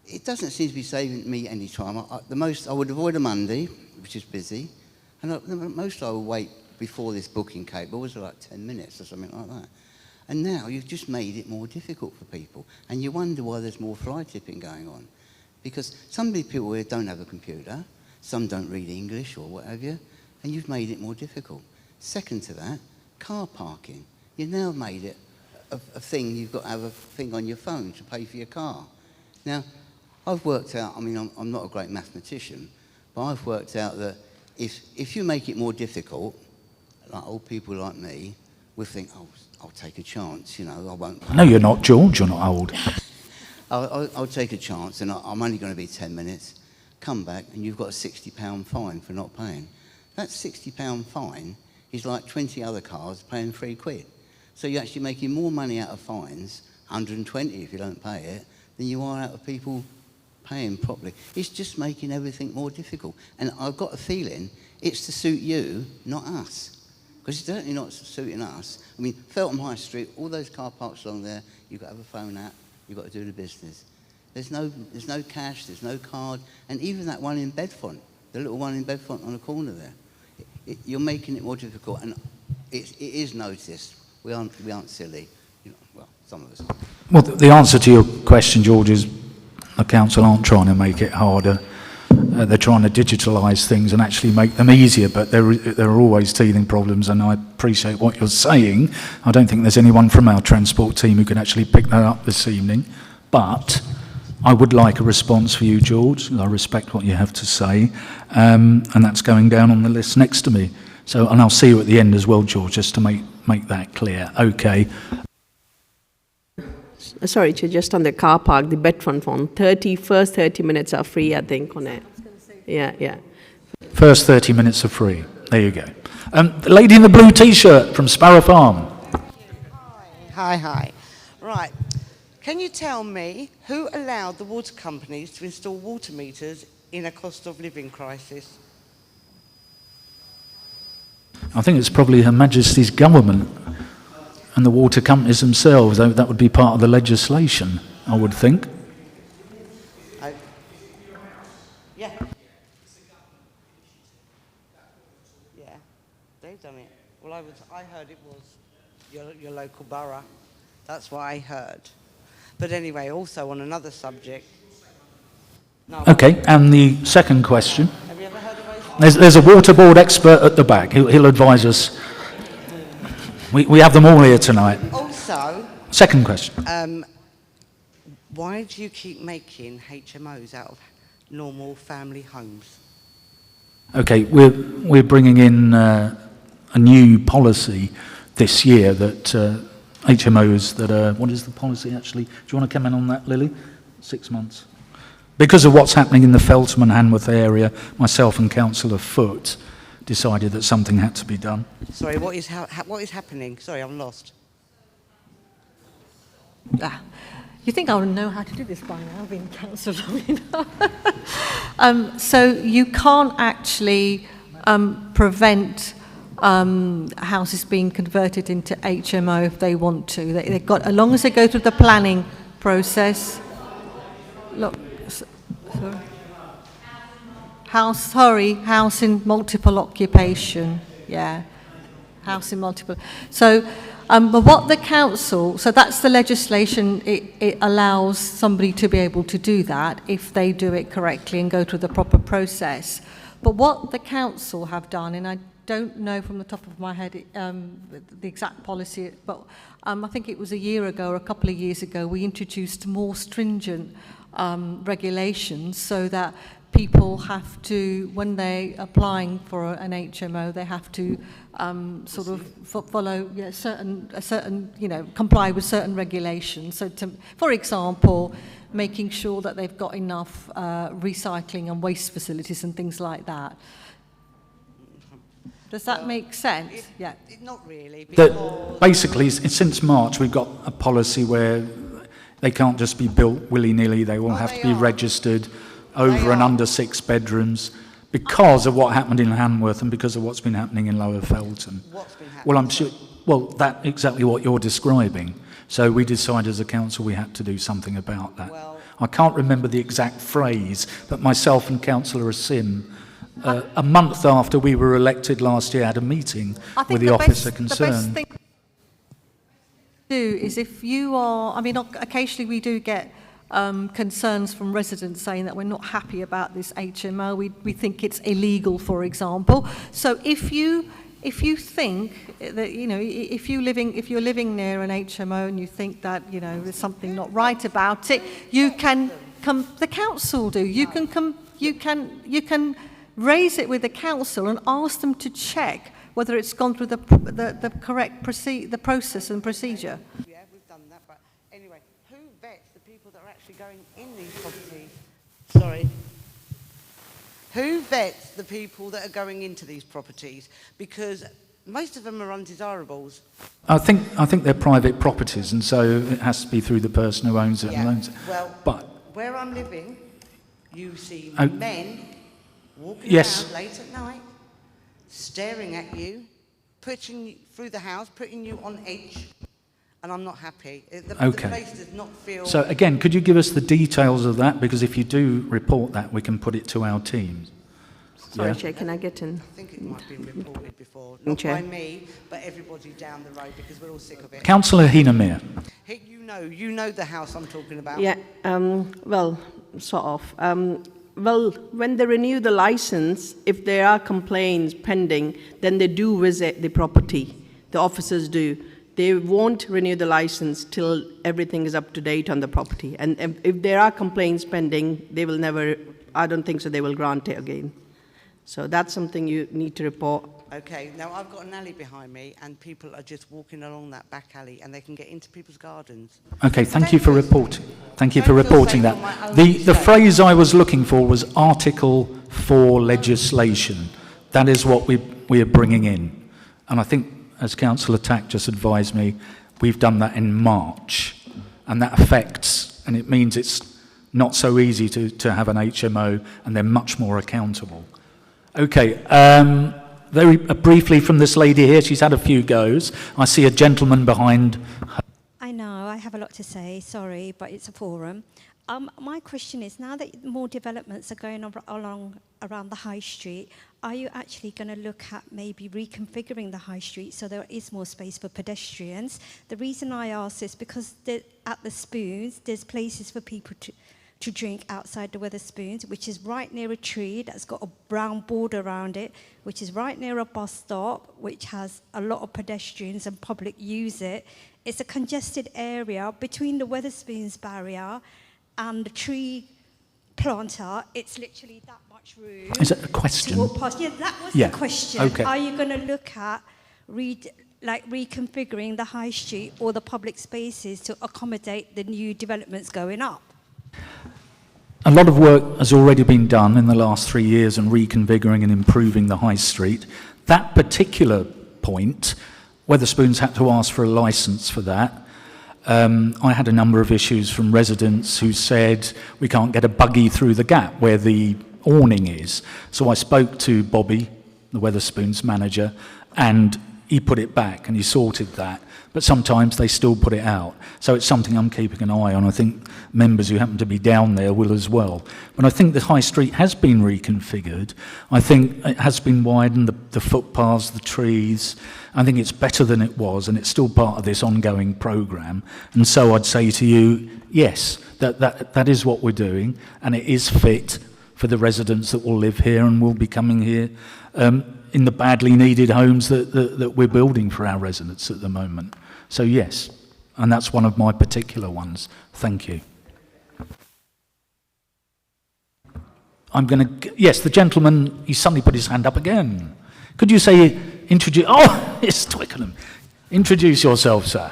it doesn't seem to be saving me any time. The most I would avoid a Monday, which is busy, and the most I would wait before this booking cable was like 10 minutes or something like that. And now you've just made it more difficult for people. And you wonder why there's more fly tipping going on. Because some people here don't have a computer, some don't read English or whatever, and you've made it more difficult. Second to that, car parking. You've now made it a thing, you've got to have a thing on your phone to pay for your car. Now, I've worked out, I'm not a great mathematician, but I've worked out that if you make it more difficult, like old people like me, will think, oh, I'll take a chance, you know, I won't. No, you're not, George, you're not old. I'll take a chance, and I'm only going to be 10 minutes. Come back, and you've got a £60 fine for not paying. That £60 fine is like 20 other cars paying £3. So you're actually making more money out of fines, 120 if you don't pay it, than you are out of people paying properly. It's just making everything more difficult. And I've got a feeling it's to suit you, not us. Because it's certainly not suiting us. I mean, Feltham High Street, all those car parks along there, you've got to have a phone app, you've got to do the business. There's no cash, there's no card, and even that one in Bedfont, the little one in Bedfont on the corner there, you're making it more difficult, and it is noticed. We aren't silly, you know, well, some of us. Well, the answer to your question, George, is the council aren't trying to make it harder. They're trying to digitalise things and actually make them easier, but there are always teething problems, and I appreciate what you're saying. I don't think there's anyone from our transport team who can actually pick that up this evening, but I would like a response for you, George. I respect what you have to say, and that's going down on the list next to me. So, and I'll see you at the end as well, George, just to make that clear. Okay. Sorry, just on the car park, the Bedfont one, first 30 minutes are free, I think, on it. Yeah. First 30 minutes are free. There you go. The lady in the blue T-shirt from Sparrow Farm. Hi. Right. Can you tell me who allowed the water companies to install water meters in a cost of living crisis? I think it's probably Her Majesty's government and the water companies themselves. That would be part of the legislation, I would think. Yeah, they've done it. Well, I heard it was your local borough. That's what I heard. But anyway, also on another subject. No, Okay, and the second question. Have you ever heard of there's a water board expert at the back. He'll advise us. We have them all here tonight. Also, Second question. why do you keep making HMOs out of normal family homes? Okay, we're bringing in a new policy this year that HMOs that are, what is the policy actually? Do you want to come in on that, Lily? 6 months. Because of what's happening in the Feltham and Hanworth area, myself and Councillor Foote decided that something had to be done. Sorry, what is happening? Sorry, I'm lost. You think I would know how to do this by now, being councillor? So you can't actually prevent houses being converted into HMO if they want to. They've got, as long as they go through the planning process. Look, sorry. House in multiple occupation. Yeah, house in multiple. So, but what the council, so that's the legislation. It allows somebody to be able to do that if they do it correctly and go through the proper process. But what the council have done, and I don't know from the top of my head the exact policy, but I think it was a year ago or a couple of years ago, we introduced more stringent regulations so that people have to, when they're applying for an HMO, they have to sort of follow certain, comply with certain regulations. So, for example, making sure that they've got enough recycling and waste facilities and things like that. Does that make sense? Yeah. Not really. Basically, since March, we've got a policy where they can't just be built willy-nilly. They all have to be registered over and under 6 bedrooms because of what happened in Hanworth and because of what's been happening in Lower Feltham. What's been happening? Well, I'm sure. Well, that's exactly what you're describing. So we decided as a council we had to do something about that. I can't remember the exact phrase, but myself and Councillor Asim, a month after we were elected last year, had a meeting with the officer concerned. The best thing to do is if you are, I mean, occasionally we do get concerns from residents saying that we're not happy about this HMO. We think it's illegal, for example. So if you think that, if you're living near an HMO and you think that, there's something not right about it, you can come, the council do. You can raise it with the council and ask them to check whether it's gone through the correct the process and procedure. Yeah, we've done that, but anyway, who vets the people that are actually going in these properties? Sorry. Who vets the people that are going into these properties? Because most of them are undesirables. I think they're private properties, and so it has to be through the person who owns it and owns it. Well, but where I'm living, you see Oh. men walking Yes. around late at night, staring at you, pushing you through the house, putting you on edge, and I'm not happy. The Okay. place does not feel... So again, could you give us the details of that? Because if you do report that, we can put it to our teams. Sorry, Yeah? Chair, can I get in? I think it might have been reported before, not Chair. by me, but everybody down the road, because we're all sick of it. Councillor Heenamere. Hey, you know the house I'm talking about. Yeah, well, sort of. Well, when they renew the license, if there are complaints pending, then they do visit the property. The officers do. They won't renew the license till everything is up to date on the property. And if there are complaints pending, they will never, I don't think so, they will grant it again. So that's something you need to report. Okay, now I've got an alley behind me, and people are just walking along that back alley, and they can get into people's gardens. Okay, thank you for reporting. Thank you for Don't feel reporting safe that. on my own The estate. phrase I was looking for was Article 4 legislation. That is what we are bringing in. And I think, as Councillor Tack just advised me, we've done that in March. And that affects, and it means it's not so easy to have an HMO, and they're much more accountable. Okay, very briefly from this lady here, she's had a few goes. I see a gentleman behind her. I know, I have a lot to say, sorry, but it's a forum. My question is, now that more developments are going around the high street, are you actually going to look at maybe reconfiguring the high street so there is more space for pedestrians? The reason I ask is because at the Spoons, there's places for people to drink outside the Wetherspoons, which is right near a tree that's got a brown border around it, which is right near a bus stop, which has a lot of pedestrians and public use it. It's a congested area between the Wetherspoons barrier and the tree planter. It's literally that much room. Is it a question? To walk past. Yeah, that was Yeah, the question. okay. Are you going to look at reconfiguring the high street or the public spaces to accommodate the new developments going up? A lot of work has already been done in the last 3 years on reconfiguring and improving the high street. That particular point, Wetherspoons had to ask for a licence for that. I had a number of issues from residents who said we can't get a buggy through the gap where the awning is. So I spoke to Bobby, the Wetherspoons manager, and he put it back and he sorted that. But sometimes they still put it out. So it's something I'm keeping an eye on. I think members who happen to be down there will as well. But I think the high street has been reconfigured. I think it has been widened, the footpaths, the trees. I think it's better than it was, and it's still part of this ongoing programme. And so I'd say to you, yes, that is what we're doing, and it is fit for the residents that will live here and will be coming here in the badly needed homes that we're building for our residents at the moment. So yes, and that's one of my particular ones. Thank you. I'm going to, yes, the gentleman, he suddenly put his hand up again. Could you say, introduce, oh, it's Twickenham. Introduce yourself, sir.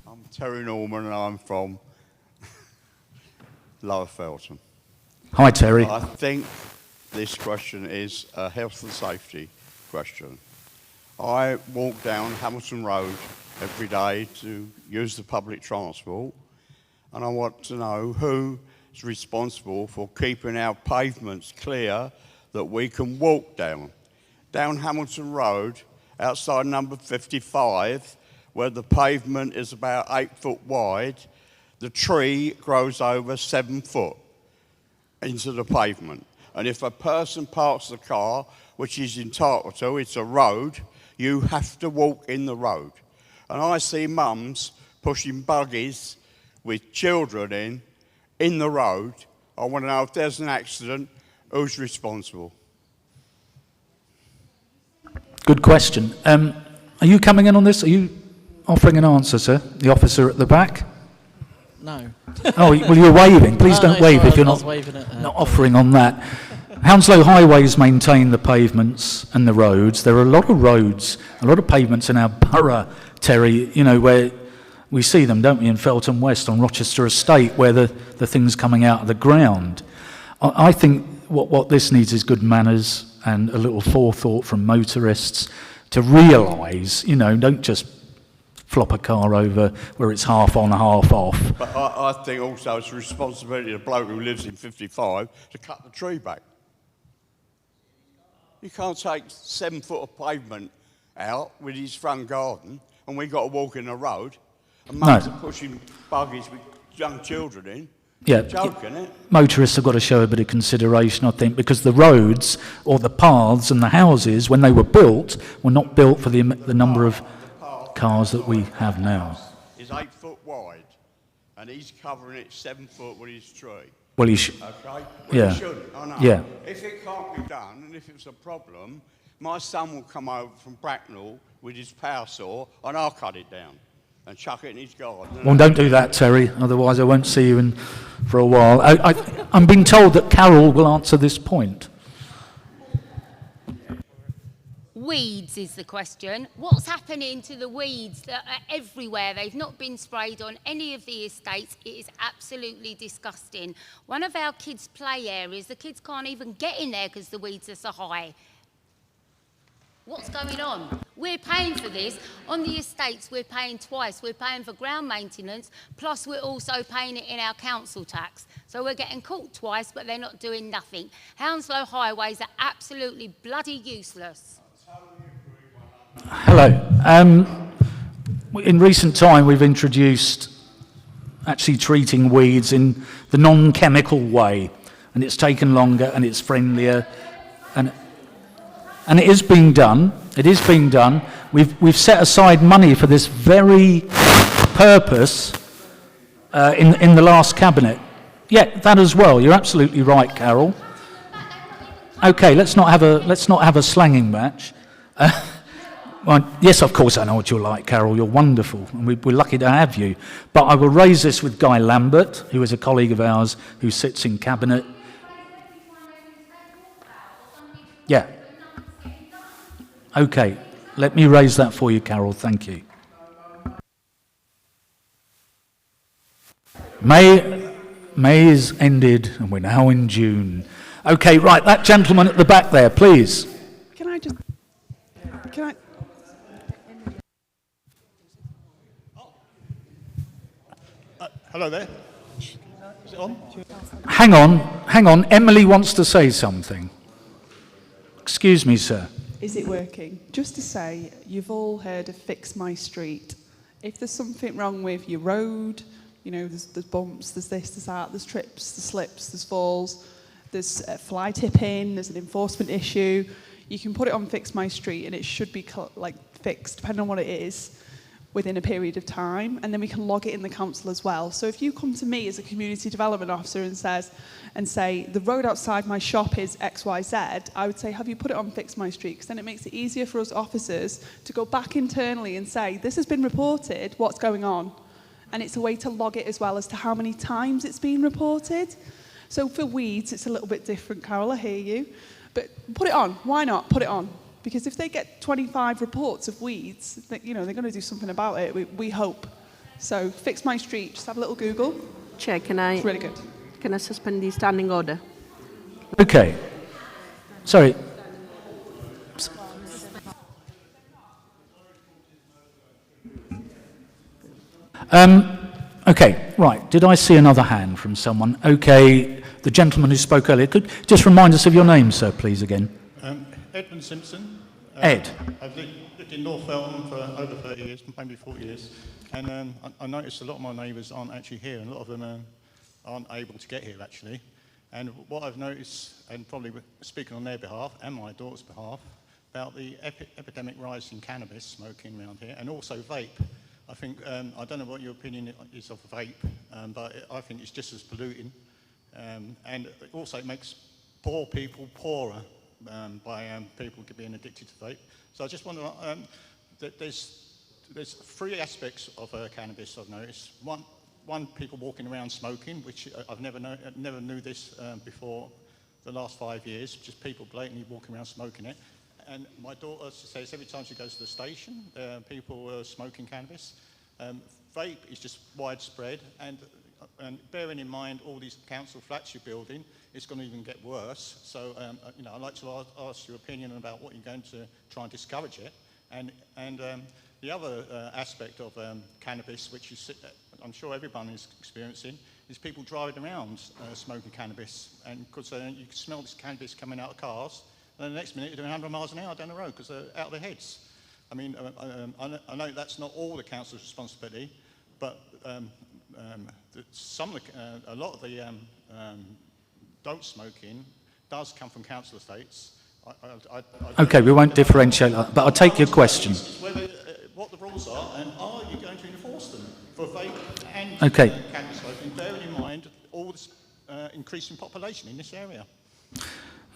I'm Terry Norman and I'm from Lower Feltham. Hi, Terry. I think this question is a health and safety question. I walk down Hamilton Road every day to use the public transport, and I want to know who is responsible for keeping our pavements clear that we can walk down. Down Hamilton Road, outside number 55, where the pavement is about 8 foot wide, the tree grows over 7 foot into the pavement. And if a person parks the car, which is entitled to, it's a road, you have to walk in the road. And I see mums pushing buggies with children in the road. I want to know if there's an accident, who's responsible? Good question. Are you coming in on this? Are you offering an answer, sir? The officer at the back? No. Oh, well, you're waving. Please Oh, don't no, wave sorry, if you're I was not, waving at, not offering on that. Hounslow Highways maintain the pavements and the roads. There are a lot of roads, a lot of pavements in our borough, Terry, you know, where we see them, don't we, in Feltham West on Rochester Estate, where the thing's coming out of the ground. I think what this needs is good manners and a little forethought from motorists to realise, you know, don't just flop a car over where it's half on, half off. But I think also it's the responsibility of the bloke who lives in 55 to cut the tree back. You can't take 7 foot of pavement out with his front garden and we've got to walk in the road and mums are pushing buggies with young children in. Yeah, joking, it? Motorists have got to show a bit of consideration, I think, because the roads or the paths and the houses, when they were built, were not built for the number of cars that we have now. Is 8 foot wide, and he's covering it 7 foot with his tree. Well, he should. Okay. Well, Yeah. He shouldn't. I know. Yeah. If it can't be done, and if it's a problem, my son will come over from Bracknell with his power saw, and I'll cut it down and chuck it in his garden. Well, don't do that, Terry. Otherwise, I won't see you for a while. I'm being told that Carol will answer this point. Weeds is the question. What's happening to the weeds that are everywhere? They've not been sprayed on any of the estates. It is absolutely disgusting. One of our kids' play areas, the kids can't even get in there because the weeds are so high. What's going on? We're paying for this. On the estates, we're paying twice. We're paying for ground maintenance, plus we're also paying it in our council tax. So we're getting caught twice, but they're not doing nothing. Hounslow Highways are absolutely bloody useless. Hello. In recent time, we've introduced actually treating weeds in the non-chemical way, and it's taken longer and it's friendlier, and it is being done. It is being done. We've set aside money for this very purpose in the last cabinet. Yeah, that as well. You're absolutely right, Carol. Okay, let's not have a slanging match. Well, yes, of course I know what you're like, Carol. You're wonderful, and we're lucky to have you. But I will raise this with Guy Lambert, who is a colleague of ours who sits in Cabinet. Yeah. Okay, let me raise that for you, Carol. Thank you. May is ended, and we're now in June. Okay, right, that gentleman at the back there, please. Can I? Hello there. Is it on? Hang on. Emily wants to say something. Excuse me, sir. Is it working? Just to say, you've all heard of Fix My Street. If there's something wrong with your road, you know, there's bumps, there's this, there's that, there's trips, there's slips, there's falls, there's fly tipping, there's an enforcement issue, you can put it on Fix My Street and it should be fixed, depending on what it is, within a period of time, and then we can log it in the council as well. So if you come to me as a community development officer and say the road outside my shop is XYZ, I would say, have you put it on Fix My Street? Because then it makes it easier for us officers to go back internally and say, this has been reported, what's going on? And it's a way to log it as well as to how many times it's been reported. So for weeds, it's a little bit different, Carol, I hear you. But put it on, why not? Put it on. Because if they get 25 reports of weeds, you know, they're going to do something about it, we hope. So Fix My Street, just have a little Google. Chair, It's really good. Can I suspend the standing order? Okay. Sorry. Okay, right. Did I see another hand from someone? Okay, the gentleman who spoke earlier. Could just remind us of your name, sir, please, again. Edmund Simpson. Ed. I've lived in North Feltham for over 30 years, maybe 40 years, and I noticed a lot of my neighbours aren't actually here, and a lot of them aren't able to get here, actually. And what I've noticed, and probably speaking on their behalf, and my daughter's behalf, about the epidemic rise in cannabis smoking around here, and also vape. I think, I don't know what your opinion is of vape, but I think it's just as polluting. And also it makes poor people poorer by people being addicted to vape. So I just wonder, that there's 3 aspects of cannabis I've noticed. One, people walking around smoking, which I've never knew this before the last 5 years, just people blatantly walking around smoking it. And my daughter says every time she goes to the station, people are smoking cannabis. Vape is just widespread, and bearing in mind all these council flats you're building, it's going to even get worse. So, I'd like to ask your opinion about what you're going to try and discourage it. And the other aspect of cannabis, which I'm sure everyone is experiencing, is people driving around smoking cannabis, and because you can smell this cannabis coming out of cars, and then the next minute you're doing 100 miles an hour down the road because they're out of their heads. I mean, I know that's not all the council's responsibility, but a lot of the dope smoking does come from council estates. Okay, we won't differentiate that, but I'll take your question. What the rules are, and are you going to enforce them for vape and cannabis smoking, bearing in mind all this increasing population in this area?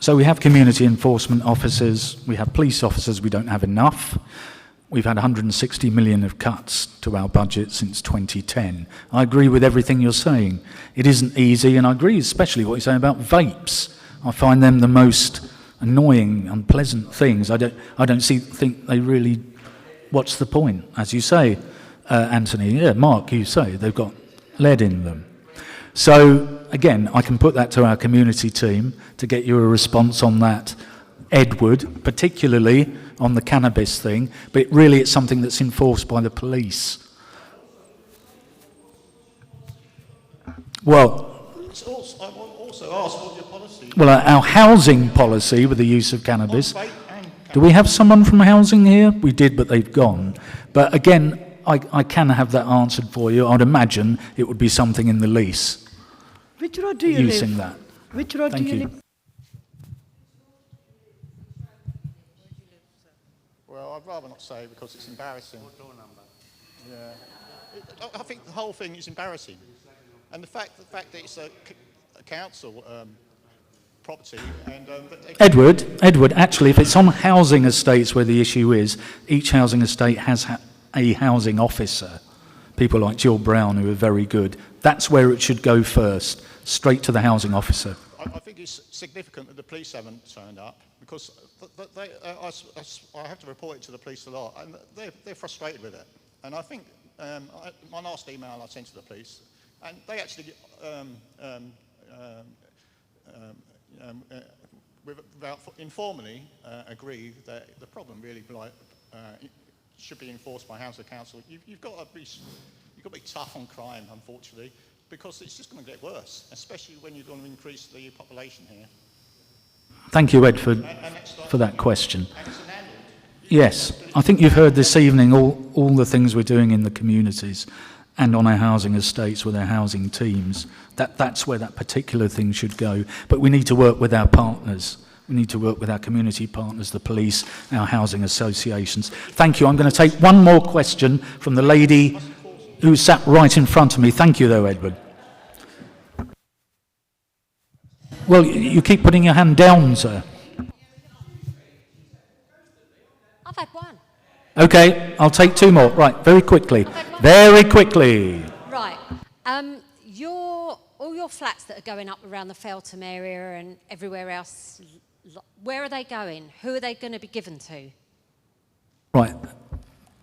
So we have community enforcement officers, we have police officers, we don't have enough. We've had 160 million of cuts to our budget since 2010. I agree with everything you're saying. It isn't easy, and I agree especially what you're saying about vapes. I find them the most annoying, unpleasant things. I don't think they really, what's the point? As you say, Anthony, yeah, Mark, you say they've got lead in them. So, again, I can put that to our community team to get you a response on that, Edward, particularly on the cannabis thing, but really it's something that's enforced by the police. Well, I want also ask what your policy. Well, our housing policy with the use of cannabis. Do we have someone from housing here? We did, but they've gone. But again, I can have that answered for you. I'd imagine it would be something in the lease. Which road do you using live? That. Which road Thank do you you. live? Well, I'd rather not say because it's embarrassing. What door number? Yeah. I think the whole thing is embarrassing. And the fact that it's a council property and... Edward, actually, if it's on housing estates where the issue is, each housing estate has a housing officer. People like Jill Brown, who are very good. That's where it should go first, straight to the housing officer. I think it's significant that the police haven't turned up because I have to report it to the police a lot, and they're frustrated with it. And I think my last email I sent to the police, and they actually informally agree that the problem really should be enforced by housing council. You've got to be tough on crime, unfortunately, because it's just going to get worse, especially when you're going to increase the population here. Thank you, Edward, for that question. Yes, I think you've heard this evening all the things we're doing in the communities and on our housing estates with our housing teams. That's where that particular thing should go. But we need to work with our partners. We need to work with our community partners, the police, our housing associations. Thank you. I'm going to take one more question from the lady who sat right in front of me. Thank you, though, Edward. Well, you keep putting your hand down, sir. I've had one. Okay, I'll take two more. Right, very quickly. Very quickly. Right. All your flats that are going up around the Feltham area and everywhere else, where are they going? Who are they going to be given to? Right.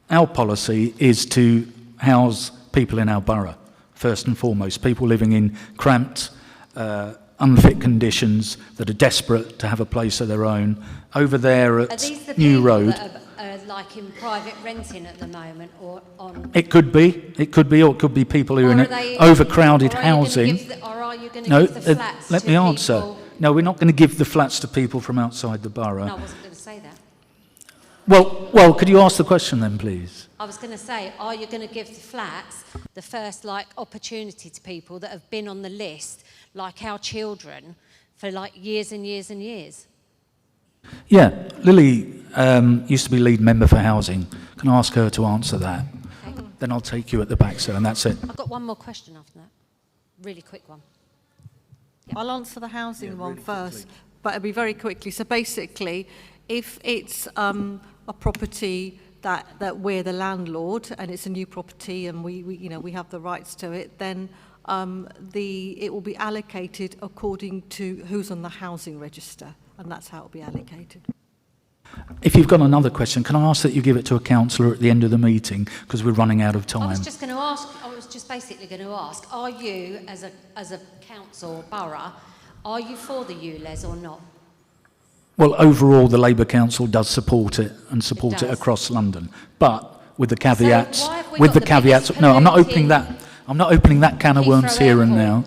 Our policy is to house people in our borough, first and foremost. People living in cramped, unfit conditions that are desperate to have a place of their own. Over there at New Road. That are like in private renting at the moment, or on? It could be, or it could be people who are in overcrowded housing. Or are you going to give the flats let to me answer. people? No, we're not going to give the flats to people from outside the borough. No, I wasn't going to say that. Well, could you ask the question then, please? I was going to say, are you going to give the flats the first opportunity to people that have been on the list, like our children, for years and years and years? Yeah, Lily used to be lead member for housing. Can I ask her to answer that? Okay. Then I'll take you at the back, sir, and that's it. I've got one more question after that. Really quick one. Yep. I'll answer the housing one first, but it'll be very quickly. So basically, if it's a property that we're the landlord and it's a new property and we have the rights to it, then it will be allocated according to who's on the housing register, and that's how it will be allocated. If you've got another question, can I ask that you give it to a councillor at the end of the meeting, because we're running out of time? I was just basically going to ask, are you, as a council borough, are you for the ULEZ or not? Well, overall, the Labour Council does support it and support it across London, but with the caveats. So why have we with got the caveats. No, I'm not opening that. I'm not opening that can of worms here and now.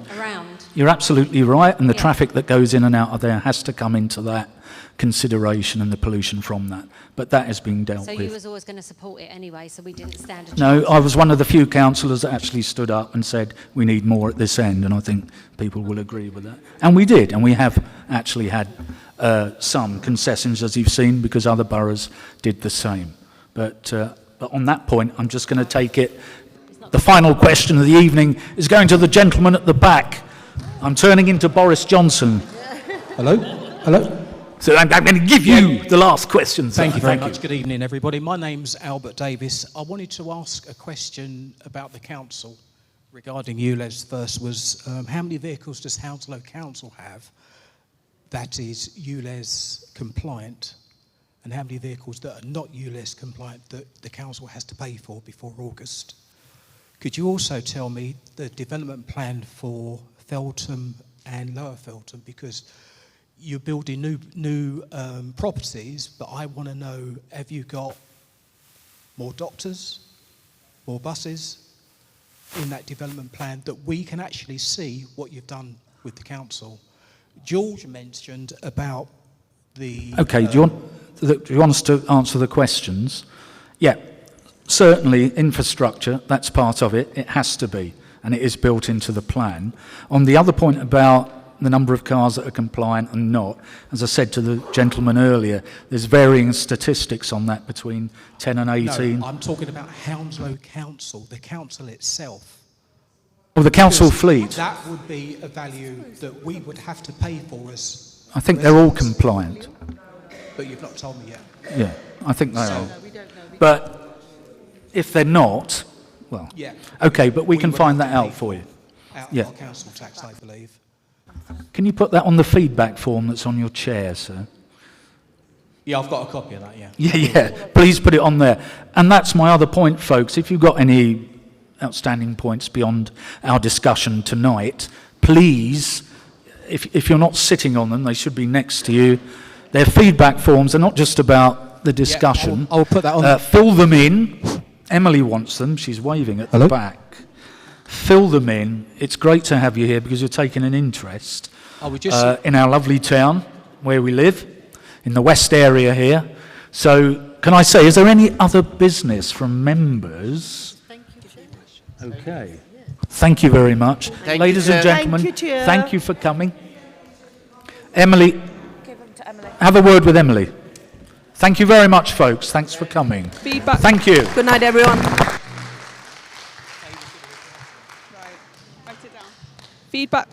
You're absolutely right, and the traffic that goes in and out of there has to come into that consideration and the pollution from that. But that is being dealt So with. you was always going to support it anyway, so we didn't stand a chance. No, I was one of the few councillors that actually stood up and said we need more at this end, and I think people will agree with that. And we did, and we have actually had some concessions, as you've seen, because other boroughs did the same. But on that point, I'm just going to take it. The final question of the evening is going to the gentleman at the back. I'm turning into Boris Johnson. Hello? Hello? So I'm going to give you the last question. Thank you very much. Good evening, everybody. My name's Albert Davis. I wanted to ask a question about the council regarding ULEZ. First was, how many vehicles does Hounslow Council have that is ULEZ compliant, and how many vehicles that are not ULEZ compliant that the council has to pay for before August? Could you also tell me the development plan for Feltham and Lower Feltham, because you're building new properties, but I want to know, have you got more doctors, more buses in that development plan that we can actually see what you've done with the council? George mentioned about the... Okay, do you want us to answer the questions? Yeah, certainly infrastructure, that's part of it. It has to be, and it is built into the plan. On the other point about the number of cars that are compliant and not, as I said to the gentleman earlier, there's varying statistics on that between 10 and 18. No, I'm talking about Hounslow Council, the council itself. Oh, the council Because fleet. That would be a value that we would have to pay for as... I think they're all compliant. But you've not told me yet. Yeah, I think they are. But if they're not, well, Yeah. okay, but we can would find have that to out pay for you. Out Yeah. of our council tax, I believe. Can you put that on the feedback form that's on your chair, sir? Yeah, I've got a copy of that, yeah. Yeah, please put it on there. And that's my other point, folks. If you've got any outstanding points beyond our discussion tonight, please, if you're not sitting on them, they should be next to you. They're feedback forms. They're not just about the discussion. I'll put that on. Fill them in. Emily wants them. She's waving at the back. Fill them in. It's great to have you here because you're taking an interest in our lovely town where we live, in the West area here. So can I say, is there any other business from members? Okay. Thank you very much. Ladies and gentlemen, thank you for coming. Emily, have a word with Emily. Thank you very much, folks. Thanks for coming. Feedback. Thank you. Good night, everyone. Feedback.